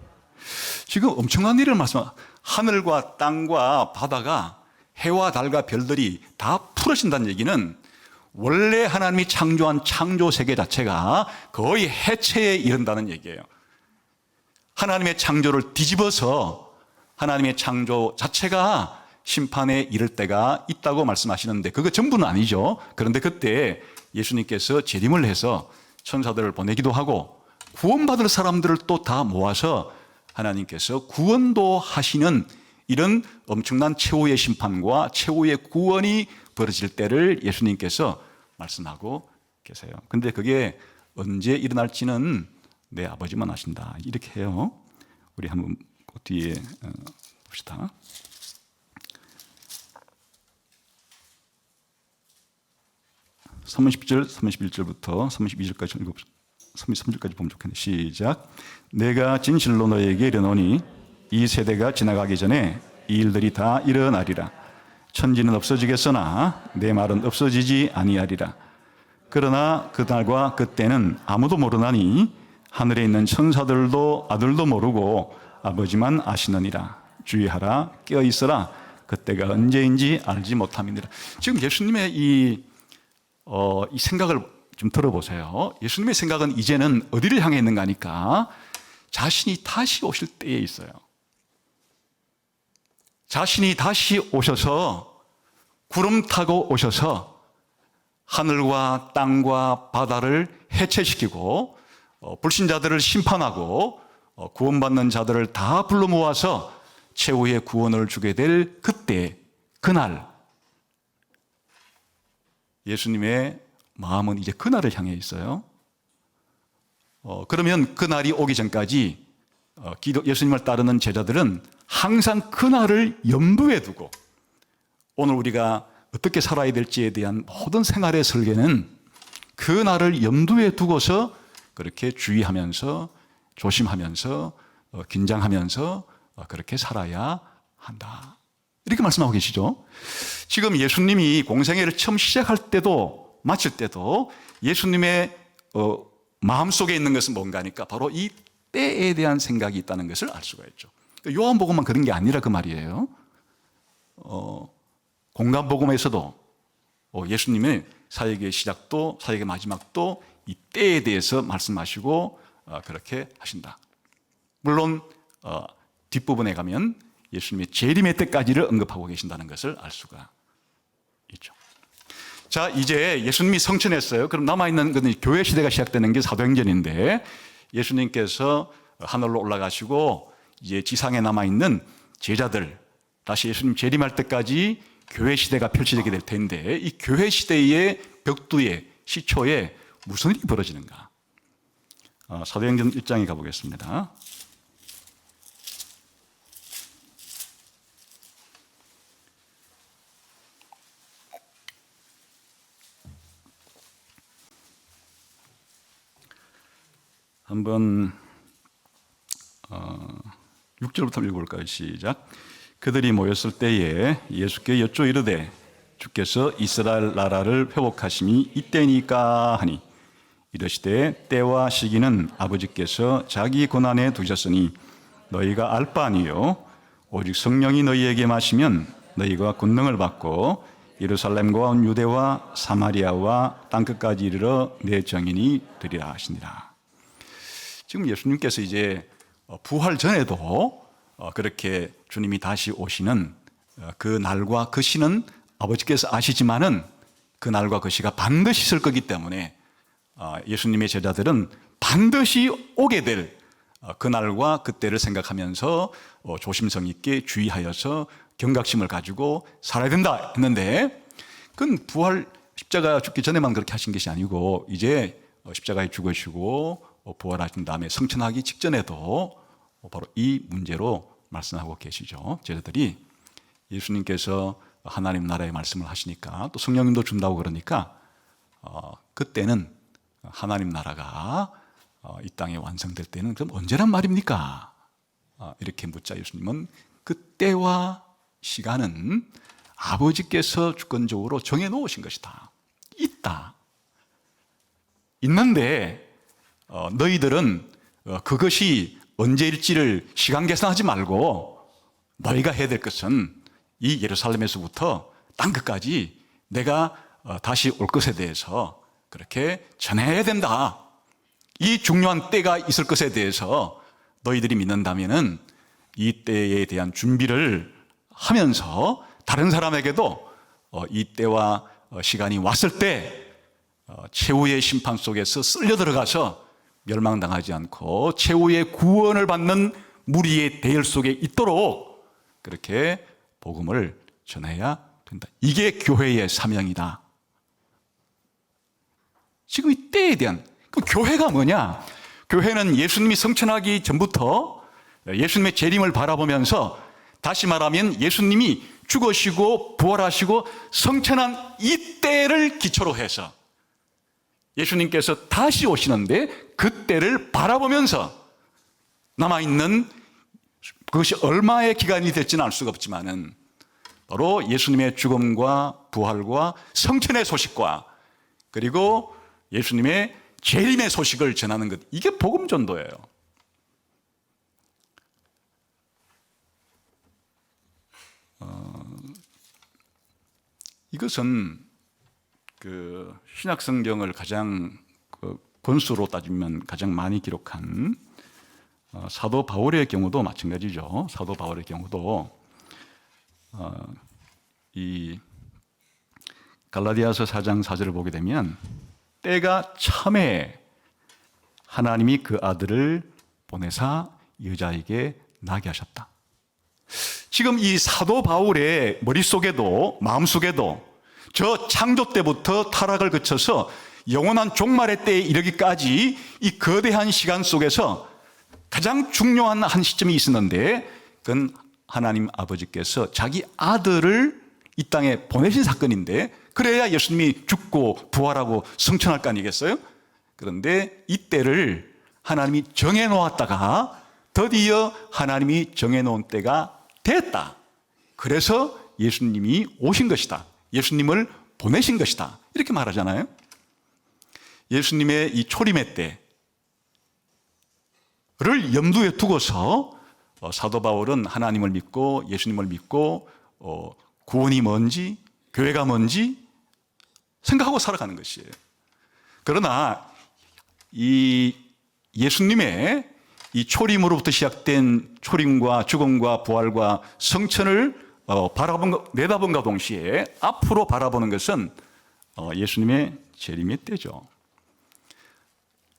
S1: 지금 엄청난 일을 말씀합니다. 하늘과 땅과 바다가, 해와 달과 별들이 다 풀어진다는 얘기는 원래 하나님이 창조한 창조 세계 자체가 거의 해체에 이른다는 얘기예요. 하나님의 창조를 뒤집어서 하나님의 창조 자체가 심판에 이를 때가 있다고 말씀하시는데, 그거 전부는 아니죠. 그런데 그때 예수님께서 재림을 해서 천사들을 보내기도 하고 구원받을 사람들을 또 다 모아서 하나님께서 구원도 하시는 이런 엄청난 최후의 심판과 최후의 구원이 벌어질 때를 예수님께서 말씀하고 계세요. 근데 그게 언제 일어날지는 내 아버지만 아신다, 이렇게 해요. 우리 한번 그 뒤에 봅시다. (30절) 31절부터 32절까지 읽어봅시다. 33절까지 보면 좋겠네. 시작. 내가 진실로 너에게 이르노니 이 세대가 지나가기 전에 이 일들이 다 일어나리라. 천지는 없어지겠으나 내 말은 없어지지 아니하리라. 그러나 그날과 그때는 아무도 모르나니 하늘에 있는 천사들도 아들도 모르고 아버지만 아시느니라. 주의하라, 깨어있으라. 그때가 언제인지 알지 못함이니라. 지금 예수님의 이 생각을 좀 들어보세요. 예수님의 생각은 이제는 어디를 향해 있는가 하니까 자신이 다시 오실 때에 있어요. 자신이 다시 오셔서 구름 타고 오셔서 하늘과 땅과 바다를 해체시키고 불신자들을 심판하고 구원받는 자들을 다 불러 모아서 최후의 구원을 주게 될 그때, 그날, 예수님의 마음은 이제 그날을 향해 있어요. 그러면 그날이 오기 전까지 예수님을 따르는 제자들은 항상 그날을 염두에 두고, 오늘 우리가 어떻게 살아야 될지에 대한 모든 생활의 설계는 그날을 염두에 두고서 그렇게 주의하면서 조심하면서 긴장하면서 그렇게 살아야 한다, 이렇게 말씀하고 계시죠. 지금 예수님이 공생애를 처음 시작할 때도 마칠 때도 예수님의 마음속에 있는 것은 뭔가 하니까 바로 이 때에 대한 생각이 있다는 것을 알 수가 있죠. 요한복음만 그런 게 아니라 그 말이에요. 공간복음에서도 예수님의 사역의 시작도 사역의 마지막도 이 때에 대해서 말씀하시고 그렇게 하신다. 물론 뒷부분에 가면 예수님의 재림의 때까지를 언급하고 계신다는 것을 알 수가 있죠. 자, 이제 예수님이 성천했어요. 그럼 남아있는 것은 교회 시대가 시작되는 게 사도행전인데, 예수님께서 하늘로 올라가시고 이제 지상에 남아있는 제자들, 다시 예수님 재림할 때까지 교회 시대가 펼쳐지게 될 텐데, 이 교회 시대의 벽두에, 시초에 무슨 일이 벌어지는가? 사도행전 1장에 가보겠습니다. 한번 6절부터 읽어볼까요? 시작. 그들이 모였을 때에 예수께 여쭈어 이르되 주께서 이스라엘 나라를 회복하심이 이때니까 하니, 이르시되 때와 시기는 아버지께서 자기 권한에 두셨으니 너희가 알 바 아니요 오직 성령이 너희에게 마시면 너희가 권능을 받고 예루살렘과 온 유대와 사마리아와 땅끝까지 이르러 내 증인이 되리라 하시니라. 지금 예수님께서 이제 부활 전에도 그렇게 주님이 다시 오시는 그 날과 그 시는 아버지께서 아시지만은 그 날과 그 시가 반드시 있을 거기 때문에 예수님의 제자들은 반드시 오게 될 그 날과 그때를 생각하면서 조심성 있게 주의하여서 경각심을 가지고 살아야 된다 했는데, 그건 부활 십자가 죽기 전에만 그렇게 하신 것이 아니고 이제 십자가에 죽으시고 부활하신 다음에 성천하기 직전에도 바로 이 문제로 말씀하고 계시죠. 제자들이 예수님께서 하나님 나라의 말씀을 하시니까 또 성령님도 준다고 그러니까 그때는 하나님 나라가 이 땅에 완성될 때는 그럼 언제란 말입니까? 이렇게 묻자 예수님은 그때와 시간은 아버지께서 주권적으로 정해놓으신 것이다. 있다. 있는데 너희들은 그것이 언제일지를 시간 계산하지 말고 너희가 해야 될 것은 이 예루살렘에서부터 땅끝까지 내가 다시 올 것에 대해서 그렇게 전해야 된다. 이 중요한 때가 있을 것에 대해서 너희들이 믿는다면은 이 때에 대한 준비를 하면서 다른 사람에게도 이 때와 시간이 왔을 때 최후의 심판 속에서 쓸려 들어가서 멸망당하지 않고 최후의 구원을 받는 무리의 대열 속에 있도록 그렇게 복음을 전해야 된다. 이게 교회의 사명이다. 지금 이 때에 대한, 그 교회가 뭐냐? 교회는 예수님이 성천하기 전부터 예수님의 재림을 바라보면서, 다시 말하면 예수님이 죽으시고 부활하시고 성천한 이 때를 기초로 해서 예수님께서 다시 오시는데 그 때를 바라보면서 남아있는 그것이 얼마의 기간이 될지는 알 수가 없지만은 바로 예수님의 죽음과 부활과 성천의 소식과 그리고 예수님의 재림의 소식을 전하는 것, 이게 복음 전도예요. 이것은 그 신약 성경을 가장 권수로 따지면 가장 많이 기록한 사도 바울의 경우도 마찬가지죠. 사도 바울의 경우도 이 갈라디아서 4장 4절을 보게 되면 때가 참에 하나님이 그 아들을 보내사 여자에게 나게 하셨다. 지금 이 사도 바울의 머릿속에도 마음속에도 저 창조 때부터 타락을 거쳐서 영원한 종말의 때에 이르기까지 이 거대한 시간 속에서 가장 중요한 한 시점이 있었는데, 그건 하나님 아버지께서 자기 아들을 이 땅에 보내신 사건인데, 그래야 예수님이 죽고 부활하고 성천할 거 아니겠어요? 그런데 이 때를 하나님이 정해놓았다가 드디어 하나님이 정해놓은 때가 됐다. 그래서 예수님이 오신 것이다. 예수님을 보내신 것이다. 이렇게 말하잖아요. 예수님의 이 초림의 때를 염두에 두고서 사도 바울은 하나님을 믿고 예수님을 믿고 구원이 뭔지 교회가 뭔지 생각하고 살아가는 것이에요. 그러나 이 예수님의 이 초림으로부터 시작된 초림과 죽음과 부활과 성천을 내다본과 동시에 앞으로 바라보는 것은 예수님의 재림의 때죠.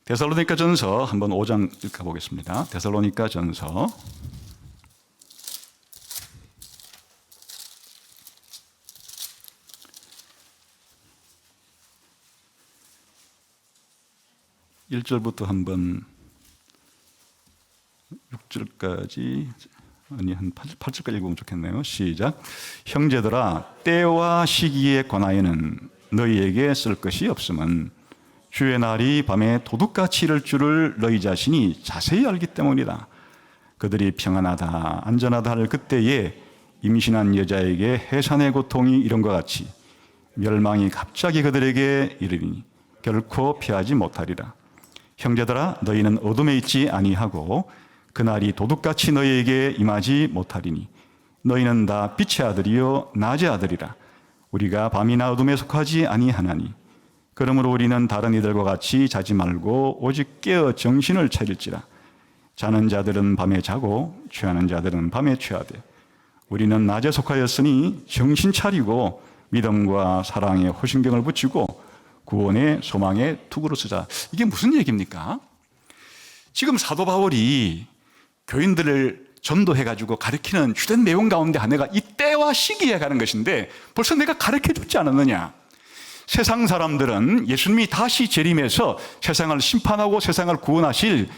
S1: 데살로니가 전서 한번 5장 읽어보겠습니다. 데살로니가 전서 1절부터 한번 6절까지 아니 한 8절까지 읽으면 좋겠네요. 시작. 형제들아 때와 시기에 관하여는 너희에게 쓸 것이 없음은 주의 날이 밤에 도둑같이 이를 줄을 너희 자신이 자세히 알기 때문이다. 그들이 평안하다 안전하다 할 그때에 임신한 여자에게 해산의 고통이 이런 것 같이 멸망이 갑자기 그들에게 이르리니 결코 피하지 못하리라. 형제들아 너희는 어둠에 있지 아니하고 그날이 도둑같이 너희에게 임하지 못하리니 너희는 다 빛의 아들이요 낮의 아들이라. 우리가 밤이나 어둠에 속하지 아니하나니 그러므로 우리는 다른 이들과 같이 자지 말고 오직 깨어 정신을 차릴지라. 자는 자들은 밤에 자고 취하는 자들은 밤에 취하되 우리는 낮에 속하였으니 정신 차리고 믿음과 사랑에 호신경을 붙이고 구원의 소망에 투구를 쓰자. 이게 무슨 얘기입니까? 지금 사도 바울이 교인들을 전도해가지고 가르치는 주된 내용 가운데 하나가 이 때와 시기에 가는 것인데 벌써 내가 가르쳐줬지 않았느냐? 세상 사람들은 예수님이 다시 재림해서 세상을 심판하고 세상을 구원하실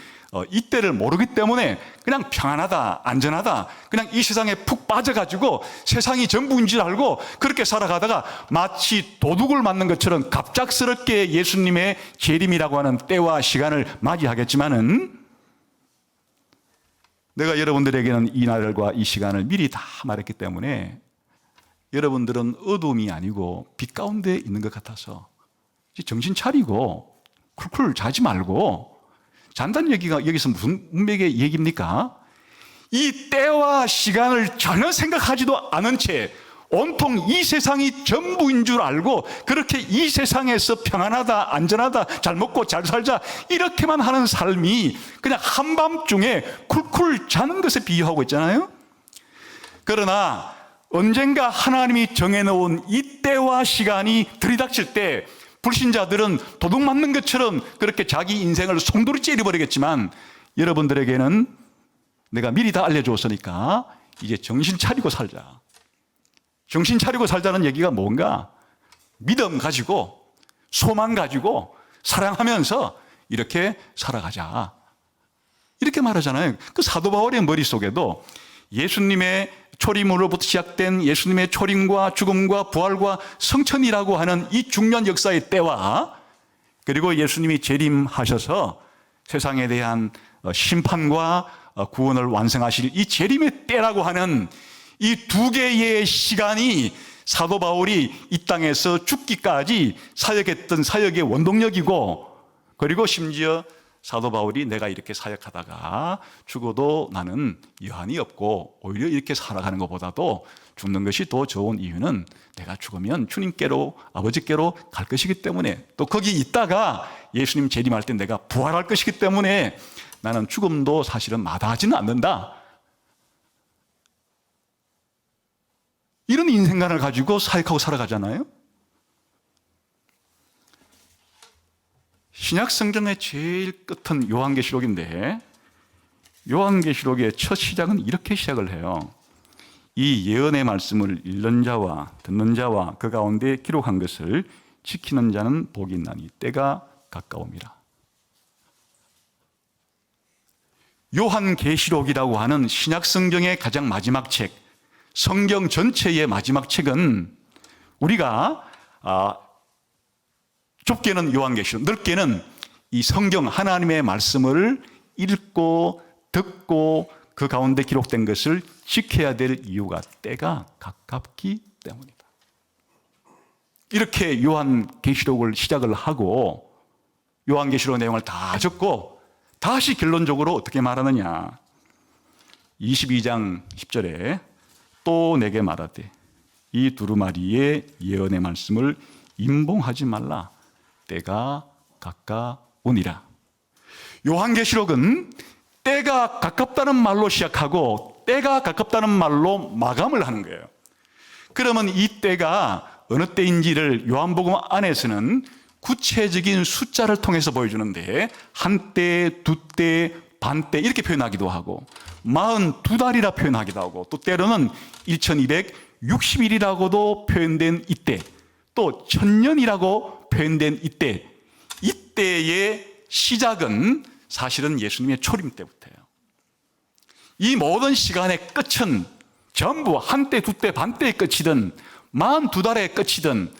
S1: 이때를 모르기 때문에 그냥 평안하다, 안전하다, 그냥 이 세상에 푹 빠져가지고 세상이 전부인 줄 알고 그렇게 살아가다가 마치 도둑을 맞는 것처럼 갑작스럽게 예수님의 재림이라고 하는 때와 시간을 맞이하겠지만은 내가 여러분들에게는 이 날과 이 시간을 미리 다 말했기 때문에 여러분들은 어둠이 아니고 빛 가운데 있는 것 같아서 정신 차리고 쿨쿨 자지 말고 잔다는 얘기가 여기서 무슨 문맥의 얘기입니까? 이 때와 시간을 전혀 생각하지도 않은 채 온통 이 세상이 전부인 줄 알고 그렇게 이 세상에서 평안하다, 안전하다, 잘 먹고 잘 살자 이렇게만 하는 삶이 그냥 한밤중에 쿨쿨 자는 것에 비유하고 있잖아요. 그러나 언젠가 하나님이 정해놓은 이 때와 시간이 들이닥칠 때 불신자들은 도둑 맞는 것처럼 그렇게 자기 인생을 송두리째 잃어버리겠지만 여러분들에게는 내가 미리 다 알려주었으니까 이제 정신 차리고 살자. 정신 차리고 살자는 얘기가 뭔가? 믿음 가지고 소망 가지고 사랑하면서 이렇게 살아가자. 이렇게 말하잖아요. 그 사도 바울의 머릿속에도 예수님의 초림으로부터 시작된 예수님의 초림과 죽음과 부활과 성천이라고 하는 이 중요한 역사의 때와 그리고 예수님이 재림하셔서 세상에 대한 심판과 구원을 완성하실 이 재림의 때라고 하는 이 두 개의 시간이 사도 바울이 이 땅에서 죽기까지 사역했던 사역의 원동력이고 그리고 심지어 사도 바울이 내가 이렇게 사역하다가 죽어도 나는 여한이 없고 오히려 이렇게 살아가는 것보다도 죽는 것이 더 좋은 이유는 내가 죽으면 주님께로 아버지께로 갈 것이기 때문에 또 거기 있다가 예수님 재림할 때 내가 부활할 것이기 때문에 나는 죽음도 사실은 마다하지는 않는다. 이런 인생관을 가지고 사역하고 살아가잖아요. 신약 성경의 제일 끝은 요한계시록인데 요한계시록의 첫 시작은 이렇게 시작을 해요. 이 예언의 말씀을 읽는 자와 듣는 자와 그 가운데 기록한 것을 지키는 자는 복이 있나니 때가 가까움이라. 요한계시록이라고 하는 신약 성경의 가장 마지막 책, 성경 전체의 마지막 책은 우리가 좁게는 요한계시록, 넓게는 이 성경 하나님의 말씀을 읽고 듣고 그 가운데 기록된 것을 지켜야 될 이유가 때가 가깝기 때문이다. 이렇게 요한계시록을 시작을 하고 요한계시록 내용을 다 적고 다시 결론적으로 어떻게 말하느냐. 22장 10절에 또 내게 말하되 이 두루마리의 예언의 말씀을 임봉하지 말라. 때가 가까우니라. 요한계시록은 때가 가깝다는 말로 시작하고 때가 가깝다는 말로 마감을 하는 거예요. 그러면 이 때가 어느 때인지를 요한복음 안에서는 구체적인 숫자를 통해서 보여주는데 한때, 두때, 반때 이렇게 표현하기도 하고 42달이라 표현하기도 하고 또 때로는 1260일이라고도 표현된 이때 또 1000년이라고 표현된 이때 이때의 시작은 사실은 예수님의 초림 때부터예요. 이 모든 시간의 끝은 전부 한때, 두때, 반때의 끝이든 42달의 끝이든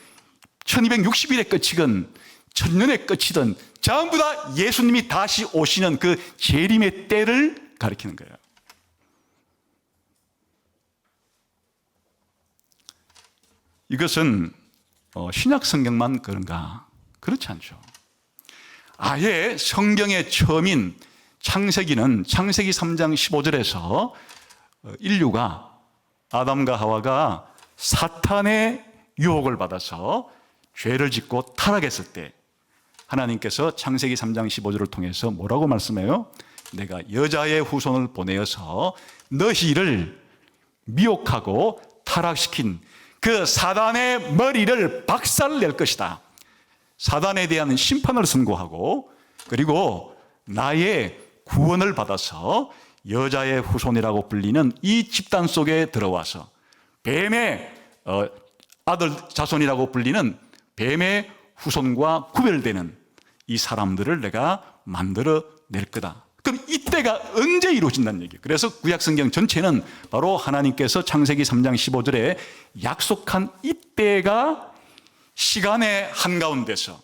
S1: 1260일의 끝이든 1000년의 끝이든 전부 다 예수님이 다시 오시는 그 재림의 때를 가리키는 거예요. 이것은 신약 성경만 그런가? 그렇지 않죠. 아예 성경의 처음인 창세기는 창세기 3장 15절에서 인류가 아담과 하와가 사탄의 유혹을 받아서 죄를 짓고 타락했을 때 하나님께서 창세기 3장 15절을 통해서 뭐라고 말씀해요? 내가 여자의 후손을 보내어서 너희를 미혹하고 타락시킨 그 사단의 머리를 박살낼 것이다. 사단에 대한 심판을 선고하고 그리고 나의 구원을 받아서 여자의 후손이라고 불리는 이 집단 속에 들어와서 뱀의 아들 자손이라고 불리는 뱀의 후손과 구별되는 이 사람들을 내가 만들어 낼 거다. 그럼 이때가 언제 이루어진다는 얘기예요. 그래서 구약성경 전체는 바로 하나님께서 창세기 3장 15절에 약속한 이때가 시간의 한가운데서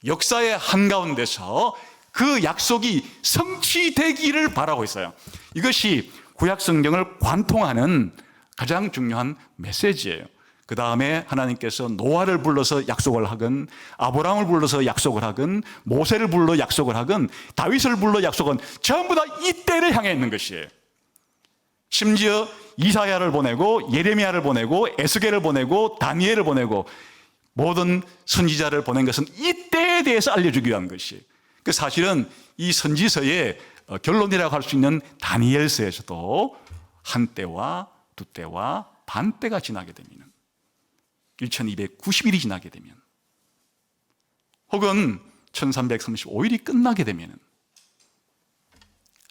S1: 역사의 한가운데서 그 약속이 성취되기를 바라고 있어요. 이것이 구약성경을 관통하는 가장 중요한 메시지예요. 그 다음에 하나님께서 노아를 불러서 약속을 하건 아브라함을 불러서 약속을 하건 모세를 불러 약속을 하건 다윗을 불러 약속은 전부 다 이때를 향해 있는 것이에요. 심지어 이사야를 보내고 예레미야를 보내고 에스겔을 보내고 다니엘을 보내고 모든 선지자를 보낸 것은 이때에 대해서 알려주기 위한 것이에요. 그 사실은 이 선지서의 결론이라고 할 수 있는 다니엘서에서도 한때와 두때와 반때가 지나게 되면 1290일이 지나게 되면 혹은 1335일이 끝나게 되면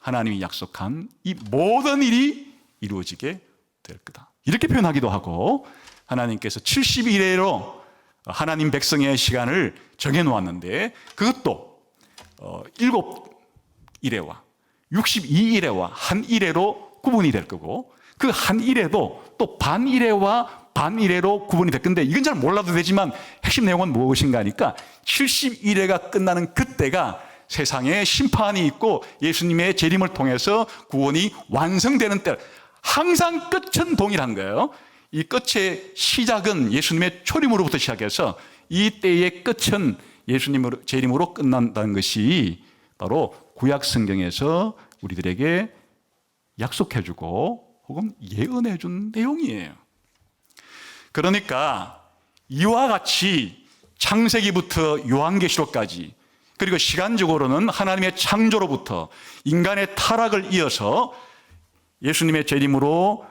S1: 하나님이 약속한 이 모든 일이 이루어지게 될 거다. 이렇게 표현하기도 하고 하나님께서 70일에로 하나님 백성의 시간을 정해놓았는데 그것도 7일에와 62일에와 한 일에로 구분이 될 거고 그 한 일에도 또 반일에와 반일에로 구분이 될 건데 이건 잘 몰라도 되지만 핵심 내용은 무엇인가 하니까 71회가 끝나는 그때가 세상에 심판이 있고 예수님의 재림을 통해서 구원이 완성되는 때 항상 끝은 동일한 거예요. 이 끝의 시작은 예수님의 초림으로부터 시작해서 이 때의 끝은 예수님의 재림으로 끝난다는 것이 바로 구약 성경에서 우리들에게 약속해주고 혹은 예언해준 내용이에요. 그러니까 이와 같이 창세기부터 요한계시록까지 그리고 시간적으로는 하나님의 창조로부터 인간의 타락을 이어서 예수님의 재림으로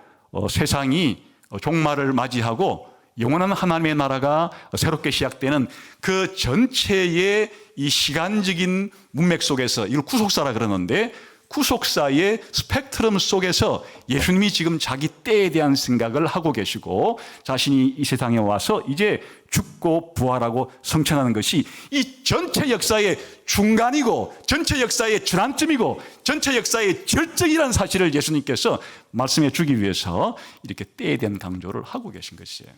S1: 세상이 종말을 맞이하고 영원한 하나님의 나라가 새롭게 시작되는 그 전체의 이 시간적인 문맥 속에서 이걸 구속사라 그러는데 구속사의 스펙트럼 속에서 예수님이 지금 자기 때에 대한 생각을 하고 계시고 자신이 이 세상에 와서 이제 죽고 부활하고 성천하는 것이 이 전체 역사의 중간이고 전체 역사의 전환점이고 전체 역사의 절정이라는 사실을 예수님께서 말씀해 주기 위해서 이렇게 때에 대한 강조를 하고 계신 것이에요.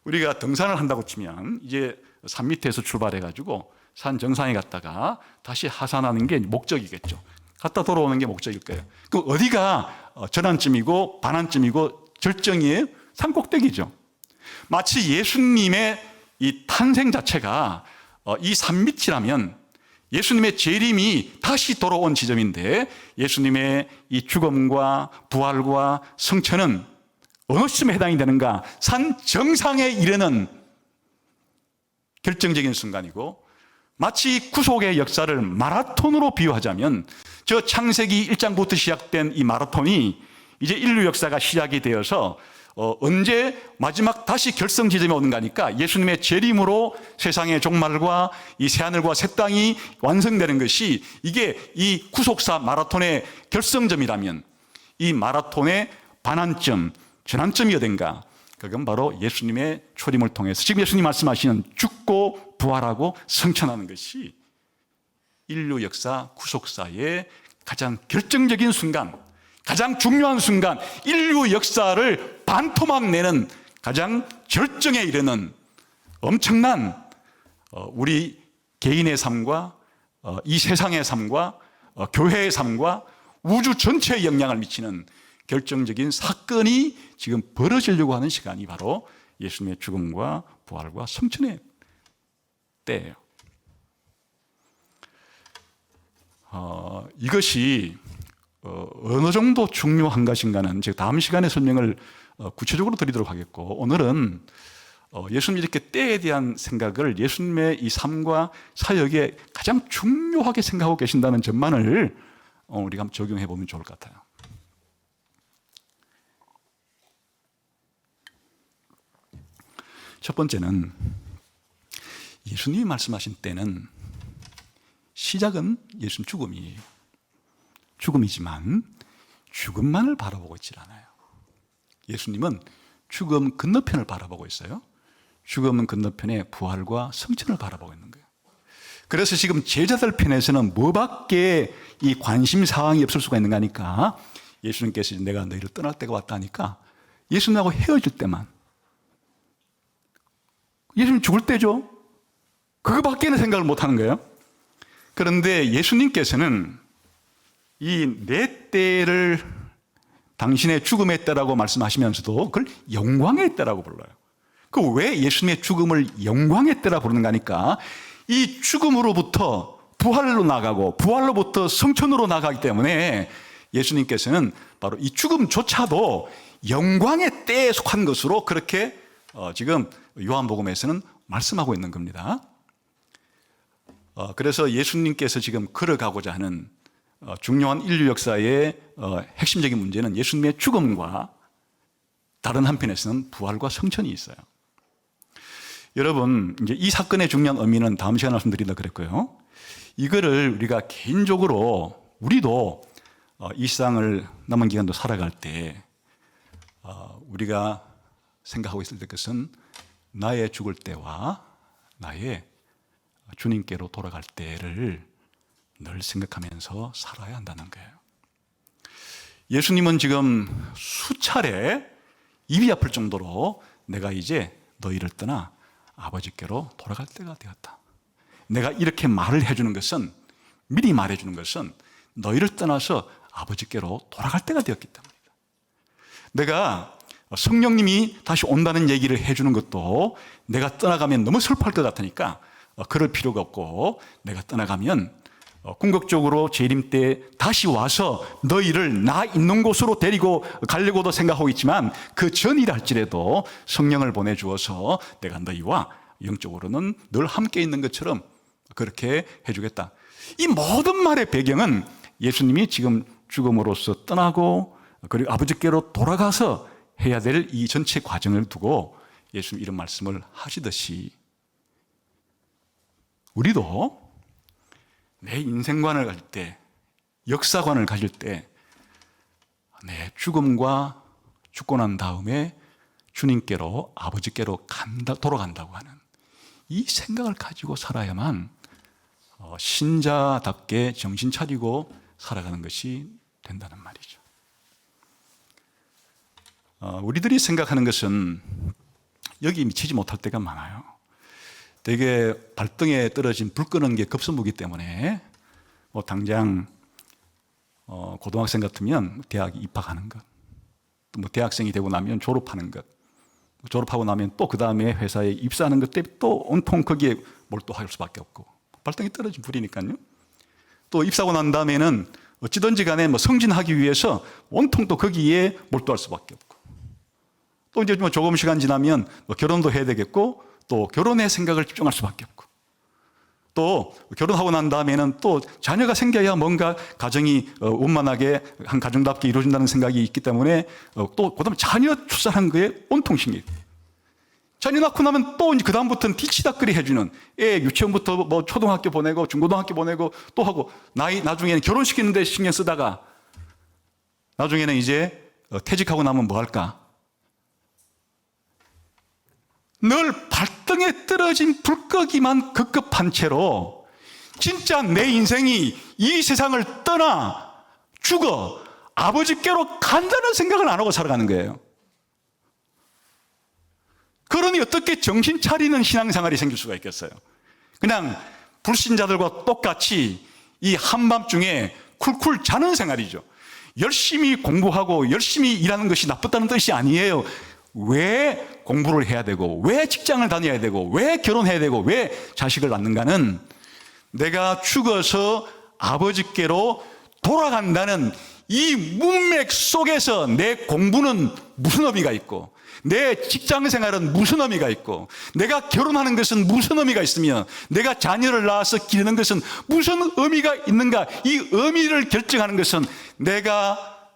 S1: 우리가 등산을 한다고 치면 이제 산 밑에서 출발해 가지고 산 정상에 갔다가 다시 하산하는 게 목적이겠죠. 갔다 돌아오는 게 목적일 거예요. 그 어디가 전환점이고 반환점이고 절정이에요? 산 꼭대기죠. 마치 예수님의 이 탄생 자체가 이 산밑이라면 예수님의 재림이 다시 돌아온 지점인데, 예수님의 이 죽음과 부활과 성천은 어느 시점에 해당이 되는가? 산 정상에 이르는 결정적인 순간이고, 마치 구속의 역사를 마라톤으로 비유하자면 저 창세기 1장부터 시작된 이 마라톤이 이제 인류 역사가 시작이 되어서 언제 마지막 다시 결성 지점에 오는가니까 예수님의 재림으로 세상의 종말과 이 새하늘과 새 땅이 완성되는 것이, 이게 이 구속사 마라톤의 결성점이라면 이 마라톤의 반환점, 전환점이 어딘가? 그건 바로 예수님의 초림을 통해서 지금 예수님 말씀하시는 죽고 부활하고 성천하는 것이 인류 역사 구속사의 가장 결정적인 순간, 가장 중요한 순간, 인류 역사를 반토막 내는 가장 절정에 이르는 엄청난 우리 개인의 삶과 이 세상의 삶과 교회의 삶과 우주 전체에 영향을 미치는 결정적인 사건이 지금 벌어지려고 하는 시간이 바로 예수님의 죽음과 부활과 성천의 때예요. 이것이 어느 정도 중요한 것인가는 제가 다음 시간에 설명을 구체적으로 드리도록 하겠고, 오늘은 예수님 이렇게 때에 대한 생각을 예수님의 이 삶과 사역에 가장 중요하게 생각하고 계신다는 점만을 우리가 한번 적용해 보면 좋을 것 같아요. 첫 번째는 예수님이 말씀하신 때는 시작은 예수님 죽음이에요. 죽음이지만 죽음만을 바라보고 있질 않아요. 예수님은 죽음 건너편을 바라보고 있어요. 죽음 건너편에 부활과 성천을 바라보고 있는 거예요. 그래서 지금 제자들 편에서는 뭐밖에 이 관심 사항이 없을 수가 있는가 하니까, 예수님께서 내가 너희를 떠날 때가 왔다 하니까 예수님하고 헤어질 때만, 예수님 죽을 때죠. 그거밖에는 생각을 못 하는 거예요. 그런데 예수님께서는 이 내 때를 당신의 죽음의 때라고 말씀하시면서도 그걸 영광의 때라고 불러요. 그 왜 예수님의 죽음을 영광의 때라 부르는가 하니까, 이 죽음으로부터 부활로 나가고 부활로부터 성천으로 나가기 때문에 예수님께서는 바로 이 죽음조차도 영광의 때에 속한 것으로 그렇게 지금 요한복음에서는 말씀하고 있는 겁니다. 그래서 예수님께서 지금 걸어가고자 하는 중요한 인류 역사의 핵심적인 문제는 예수님의 죽음과 다른 한편에서는 부활과 성천이 있어요. 여러분, 이제 이 사건의 중요한 의미는 다음 시간에 말씀드리려고 그랬고요. 이거를 우리가 개인적으로, 우리도 이 세상을 남은 기간도 살아갈 때 우리가 생각하고 있을 것은 나의 죽을 때와 나의 주님께로 돌아갈 때를 늘 생각하면서 살아야 한다는 거예요. 예수님은 지금 수차례 입이 아플 정도로 내가 이제 너희를 떠나 아버지께로 돌아갈 때가 되었다. 내가 이렇게 말을 해주는 것은, 미리 말해주는 것은 너희를 떠나서 아버지께로 돌아갈 때가 되었기 때문이다. 내가 성령님이 다시 온다는 얘기를 해주는 것도 내가 떠나가면 너무 슬퍼할 것 같으니까 그럴 필요가 없고, 내가 떠나가면 궁극적으로 재림 때 다시 와서 너희를 나 있는 곳으로 데리고 가려고도 생각하고 있지만, 그 전이라 할지라도 성령을 보내주어서 내가 너희와 영적으로는 늘 함께 있는 것처럼 그렇게 해주겠다. 이 모든 말의 배경은 예수님이 지금 죽음으로써 떠나고 그리고 아버지께로 돌아가서 해야 될 이 전체 과정을 두고 예수님 이런 말씀을 하시듯이, 우리도 내 인생관을 가질 때, 역사관을 가질 때, 내 죽음과 죽고 난 다음에 주님께로, 아버지께로 돌아간다고 하는 이 생각을 가지고 살아야만 신자답게 정신 차리고 살아가는 것이 된다는 말이죠. 우리들이 생각하는 것은 여기 미치지 못할 때가 많아요. 되게 발등에 떨어진 불 끄는 게 급선무기 때문에 당장 고등학생 같으면 대학 입학하는 것, 또 대학생이 되고 나면 졸업하는 것, 졸업하고 나면 또 그 다음에 회사에 입사하는 것 때문에 또 온통 거기에 몰두할 수밖에 없고, 발등에 떨어진 불이니까요. 또 입사하고 난 다음에는 어찌든지 간에 뭐 승진하기 위해서 온통 또 거기에 몰두할 수밖에 없고, 또 이제 뭐 조금 시간 지나면 뭐 결혼도 해야 되겠고, 또 결혼의 생각을 집중할 수밖에 없고, 또 결혼하고 난 다음에는 또 자녀가 생겨야 뭔가 가정이 원만하게 한 가정답게 이루어진다는 생각이 있기 때문에 또 그다음에 자녀 출산한 거에 온통 신경. 자녀 낳고 나면 또 이제 그다음부터는 뒤치다꺼리 해주는, 애 유치원부터 뭐 초등학교 보내고 중고등학교 보내고 또 하고, 나중에는 결혼시키는데 신경 쓰다가 나중에는 이제 퇴직하고 나면 뭐 할까? 늘 발등에 떨어진 불꺼기만 급급한 채로 진짜 내 인생이 이 세상을 떠나 죽어 아버지께로 간다는 생각을 안 하고 살아가는 거예요. 그러니 어떻게 정신 차리는 신앙생활이 생길 수가 있겠어요? 그냥 불신자들과 똑같이 이 한밤중에 쿨쿨 자는 생활이죠. 열심히 공부하고 열심히 일하는 것이 나쁘다는 뜻이 아니에요. 왜 공부를 해야 되고, 왜 직장을 다녀야 되고, 왜 결혼해야 되고, 왜 자식을 낳는가는 내가 죽어서 아버지께로 돌아간다는 이 문맥 속에서 내 공부는 무슨 의미가 있고, 내 직장 생활은 무슨 의미가 있고, 내가 결혼하는 것은 무슨 의미가 있으며, 내가 자녀를 낳아서 기르는 것은 무슨 의미가 있는가, 이 의미를 결정하는 것은 내가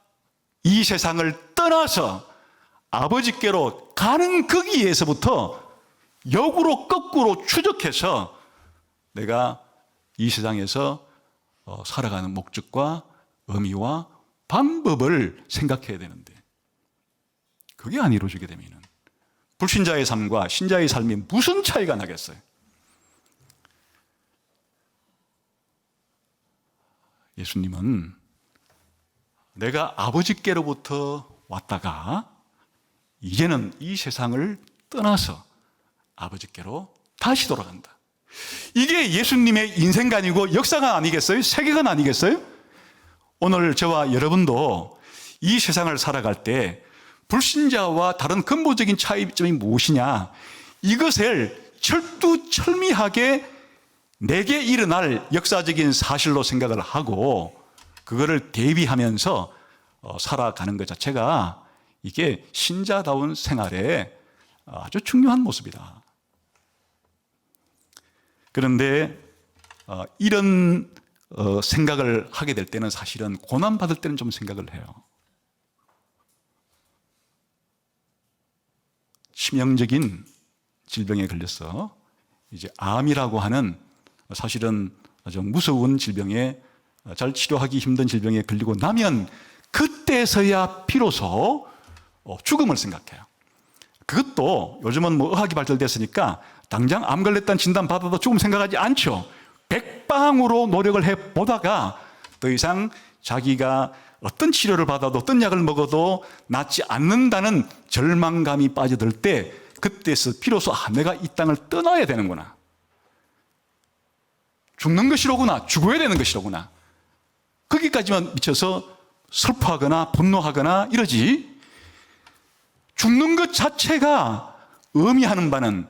S1: 이 세상을 떠나서 아버지께로 가는 거기에서부터 역으로 거꾸로 추적해서 내가 이 세상에서 살아가는 목적과 의미와 방법을 생각해야 되는데, 그게 안 이루어지게 되면 불신자의 삶과 신자의 삶이 무슨 차이가 나겠어요? 예수님은 내가 아버지께로부터 왔다가 이제는 이 세상을 떠나서 아버지께로 다시 돌아간다. 이게 예수님의 인생관이고 역사가 아니겠어요? 세계관 아니겠어요? 오늘 저와 여러분도 이 세상을 살아갈 때 불신자와 다른 근본적인 차이점이 무엇이냐, 이것을 철두철미하게 내게 일어날 역사적인 사실로 생각을 하고 그거를 대비하면서 살아가는 것 자체가 이게 신자다운 생활의 아주 중요한 모습이다. 그런데 이런 생각을 하게 될 때는 사실은 고난받을 때는 좀 생각을 해요. 치명적인 질병에 걸려서 이제 암이라고 하는 사실은 아주 무서운 질병에, 잘 치료하기 힘든 질병에 걸리고 나면 그때서야 비로소 죽음을 생각해요. 그것도 요즘은 뭐 의학이 발달됐으니까 당장 암 걸렸다는 진단 받아도 죽음 생각하지 않죠. 백방으로 노력을 해보다가 더 이상 자기가 어떤 치료를 받아도 어떤 약을 먹어도 낫지 않는다는 절망감이 빠져들 때, 그때서 비로소 내가 이 땅을 떠나야 되는구나, 죽는 것이로구나, 죽어야 되는 것이로구나, 거기까지만 미쳐서 슬퍼하거나 분노하거나 이러지, 죽는 것 자체가 의미하는 바는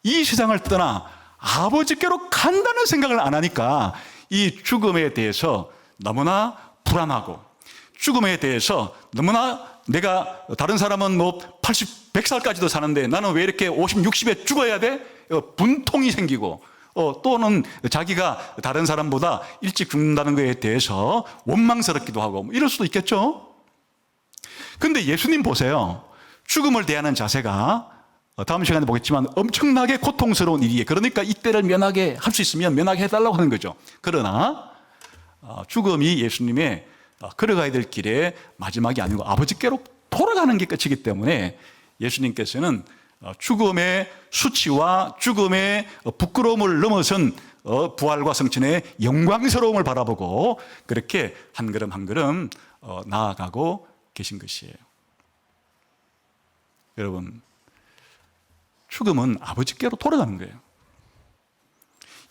S1: 이 세상을 떠나 아버지께로 간다는 생각을 안 하니까 이 죽음에 대해서 너무나 불안하고, 죽음에 대해서 너무나 내가, 다른 사람은 뭐 80, 100살까지도 사는데 나는 왜 이렇게 50, 60에 죽어야 돼? 분통이 생기고, 또는 자기가 다른 사람보다 일찍 죽는다는 것에 대해서 원망스럽기도 하고 뭐 이럴 수도 있겠죠. 그런데 예수님 보세요. 죽음을 대하는 자세가 다음 시간에 보겠지만 엄청나게 고통스러운 일이에요. 그러니까 이때를 면하게 할 수 있으면 면하게 해달라고 하는 거죠. 그러나 죽음이 예수님의 걸어가야 될 길의 마지막이 아니고 아버지께로 돌아가는 게 끝이기 때문에 예수님께서는 죽음의 수치와 죽음의 부끄러움을 넘어선 부활과 성천의 영광스러움을 바라보고 그렇게 한 걸음 한 걸음 나아가고 계신 것이에요. 여러분, 죽음은 아버지께로 돌아가는 거예요.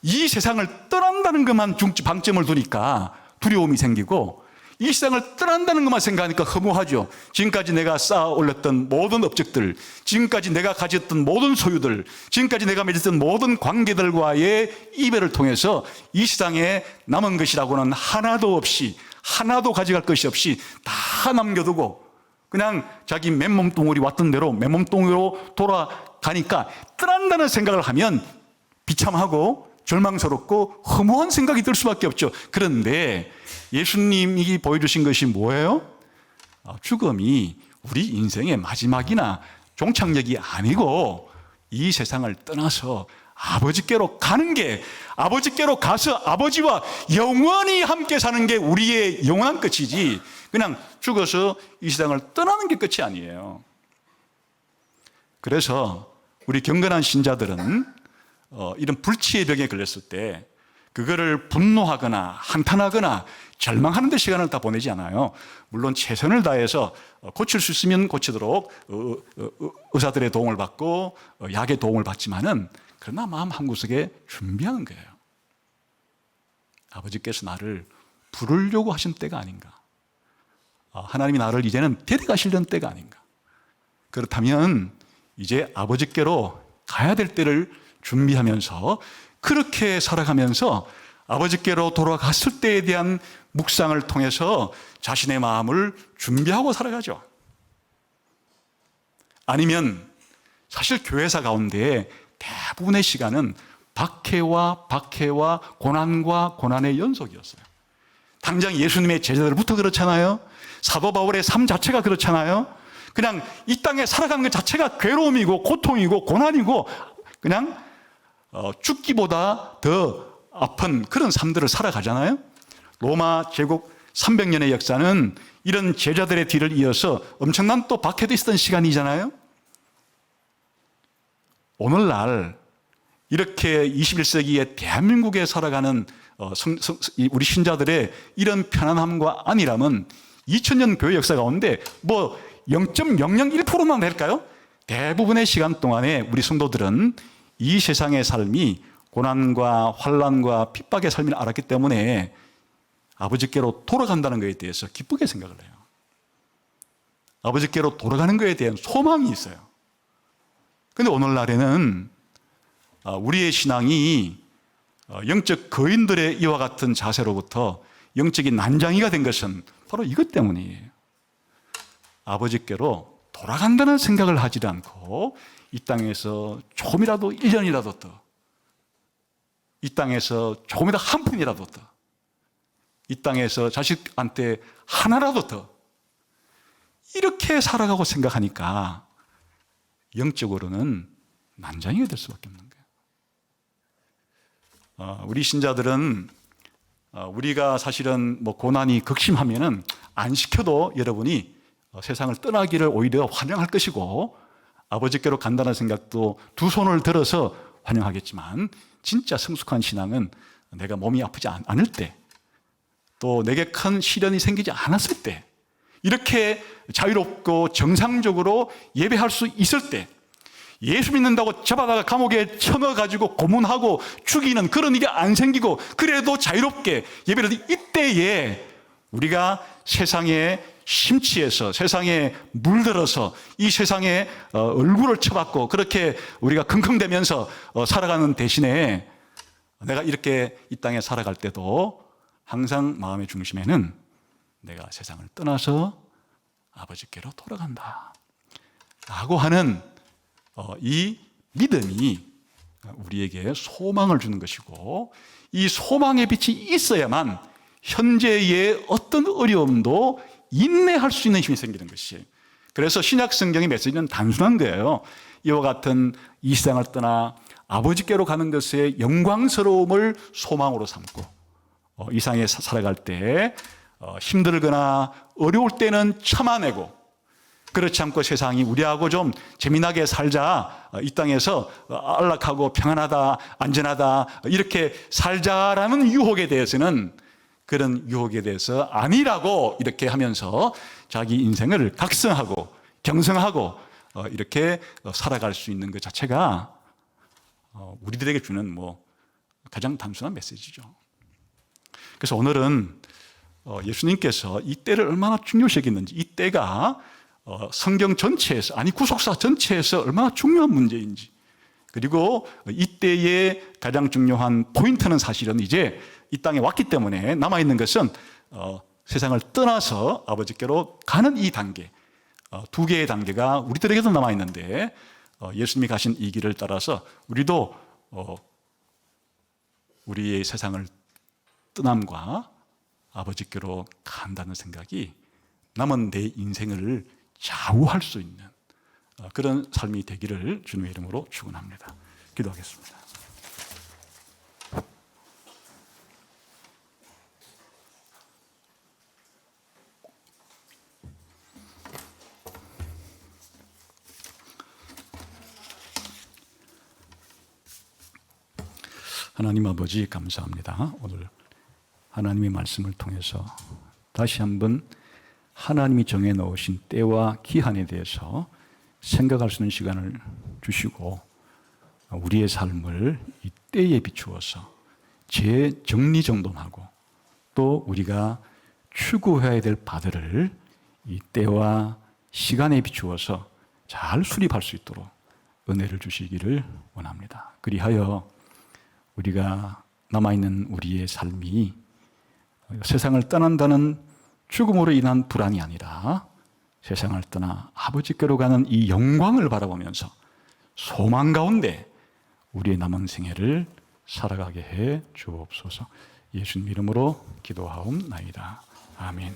S1: 이 세상을 떠난다는 것만 방점을 두니까 두려움이 생기고, 이 세상을 떠난다는 것만 생각하니까 허무하죠. 지금까지 내가 쌓아 올렸던 모든 업적들, 지금까지 내가 가졌던 모든 소유들, 지금까지 내가 맺었던 모든 관계들과의 이별을 통해서 이 세상에 남은 것이라고는 하나도 없이, 하나도 가져갈 것이 없이 다 남겨두고 그냥 자기 맨몸뚱으로 왔던 대로 맨몸뚱으로 돌아가니까 떠난다는 생각을 하면 비참하고 절망스럽고 허무한 생각이 들 수밖에 없죠. 그런데 예수님이 보여주신 것이 뭐예요? 죽음이 우리 인생의 마지막이나 종착역이 아니고 이 세상을 떠나서 아버지께로 가는 게, 아버지께로 가서 아버지와 영원히 함께 사는 게 우리의 영원한 끝이지, 그냥 죽어서 이 세상을 떠나는 게 끝이 아니에요. 그래서 우리 경건한 신자들은 이런 불치의 병에 걸렸을 때 그거를 분노하거나 한탄하거나 절망하는 데 시간을 다 보내지 않아요. 물론 최선을 다해서 고칠 수 있으면 고치도록 의사들의 도움을 받고 약의 도움을 받지만은, 그러나 마음 한구석에 준비하는 거예요. 아버지께서 나를 부르려고 하신 때가 아닌가, 하나님이 나를 이제는 데려가시려는 때가 아닌가. 그렇다면 이제 아버지께로 가야 될 때를 준비하면서, 그렇게 살아가면서 아버지께로 돌아갔을 때에 대한 묵상을 통해서 자신의 마음을 준비하고 살아가죠. 아니면 사실 교회사 가운데 대부분의 시간은 박해와 고난과 고난의 연속이었어요. 당장 예수님의 제자들부터 그렇잖아요. 사도 바울의 삶 자체가 그렇잖아요. 그냥 이 땅에 살아가는 것 자체가 괴로움이고 고통이고 고난이고 그냥 죽기보다 더 아픈 그런 삶들을 살아가잖아요. 로마 제국 300년의 역사는 이런 제자들의 뒤를 이어서 엄청난 또 박해도 있었던 시간이잖아요. 오늘날 이렇게 21세기에 대한민국에 살아가는 우리 신자들의 이런 편안함과 안일함은 2000년 교회 역사 가운데 뭐 0.001%만 될까요? 대부분의 시간 동안에 우리 성도들은 이 세상의 삶이 고난과 환난과 핍박의 삶을 알았기 때문에 아버지께로 돌아간다는 것에 대해서 기쁘게 생각을 해요. 아버지께로 돌아가는 것에 대한 소망이 있어요. 그런데 오늘날에는 우리의 신앙이 영적 거인들의 이와 같은 자세로부터 영적인 난장이가 된 것은 바로 이것 때문이에요. 아버지께로 돌아간다는 생각을 하지 않고 이 땅에서 조금이라도 1년이라도 더, 이 땅에서 조금이라도 한 푼이라도 더, 이 땅에서 자식한테 하나라도 더, 이렇게 살아가고 생각하니까 영적으로는 난장이가 될 수밖에 없는 거예요. 우리 신자들은 우리가 사실은 뭐 고난이 극심하면은 안 시켜도 여러분이 세상을 떠나기를 오히려 환영할 것이고, 아버지께로 간다는 생각도 두 손을 들어서 환영하겠지만, 진짜 성숙한 신앙은 내가 몸이 아프지 않을 때, 또 내게 큰 시련이 생기지 않았을 때, 이렇게 자유롭고 정상적으로 예배할 수 있을 때, 예수 믿는다고 잡아다가 감옥에 쳐넣어가지고 고문하고 죽이는 그런 일이 안 생기고 그래도 자유롭게 예배를 드릴 이때에 우리가 세상에 심취해서, 세상에 물들어서 이 세상에 얼굴을 쳐박고 그렇게 우리가 킁킁대면서 살아가는 대신에, 내가 이렇게 이 땅에 살아갈 때도 항상 마음의 중심에는 내가 세상을 떠나서 아버지께로 돌아간다 라고 하는 이 믿음이 우리에게 소망을 주는 것이고, 이 소망의 빛이 있어야만 현재의 어떤 어려움도 인내할 수 있는 힘이 생기는 것이에요. 그래서 신약 성경의 메시지는 단순한 거예요. 이와 같은 이 세상을 떠나 아버지께로 가는 것의 영광스러움을 소망으로 삼고, 이 세상에 살아갈 때 힘들거나 어려울 때는 참아내고, 그렇지 않고 세상이 우리하고 좀 재미나게 살자, 이 땅에서 안락하고 평안하다, 안전하다, 이렇게 살자라는 유혹에 대해서는, 그런 유혹에 대해서 아니라고 이렇게 하면서 자기 인생을 각성하고 경성하고 이렇게 살아갈 수 있는 것 자체가 우리들에게 주는 가장 단순한 메시지죠. 그래서 오늘은 예수님께서 이 때를 얼마나 중요시 여겼는지, 이 때가 성경 전체에서, 아니 구속사 전체에서 얼마나 중요한 문제인지, 그리고 이 때의 가장 중요한 포인트는 사실은 이제 이 땅에 왔기 때문에 남아있는 것은 세상을 떠나서 아버지께로 가는 이 단계, 두 개의 단계가 우리들에게도 남아있는데, 예수님이 가신 이 길을 따라서 우리도 우리의 세상을 떠남과 아버지께로 간다는 생각이 남은 내 인생을 좌우할 수 있는 그런 삶이 되기를 주님의 이름으로 축원합니다. 기도하겠습니다. 하나님 아버지 감사합니다. 오늘 하나님의 말씀을 통해서 다시 한번 하나님이 정해 놓으신 때와 기한에 대해서 생각할 수 있는 시간을 주시고, 우리의 삶을 이 때에 비추어서 재정리정돈하고 또 우리가 추구해야 될 바들을 이 때와 시간에 비추어서 잘 수립할 수 있도록 은혜를 주시기를 원합니다. 그리하여 우리가 남아있는 우리의 삶이 세상을 떠난다는 죽음으로 인한 불안이 아니라 세상을 떠나 아버지께로 가는 이 영광을 바라보면서 소망 가운데 우리의 남은 생애를 살아가게 해 주옵소서. 예수님 이름으로 기도하옵나이다. 아멘.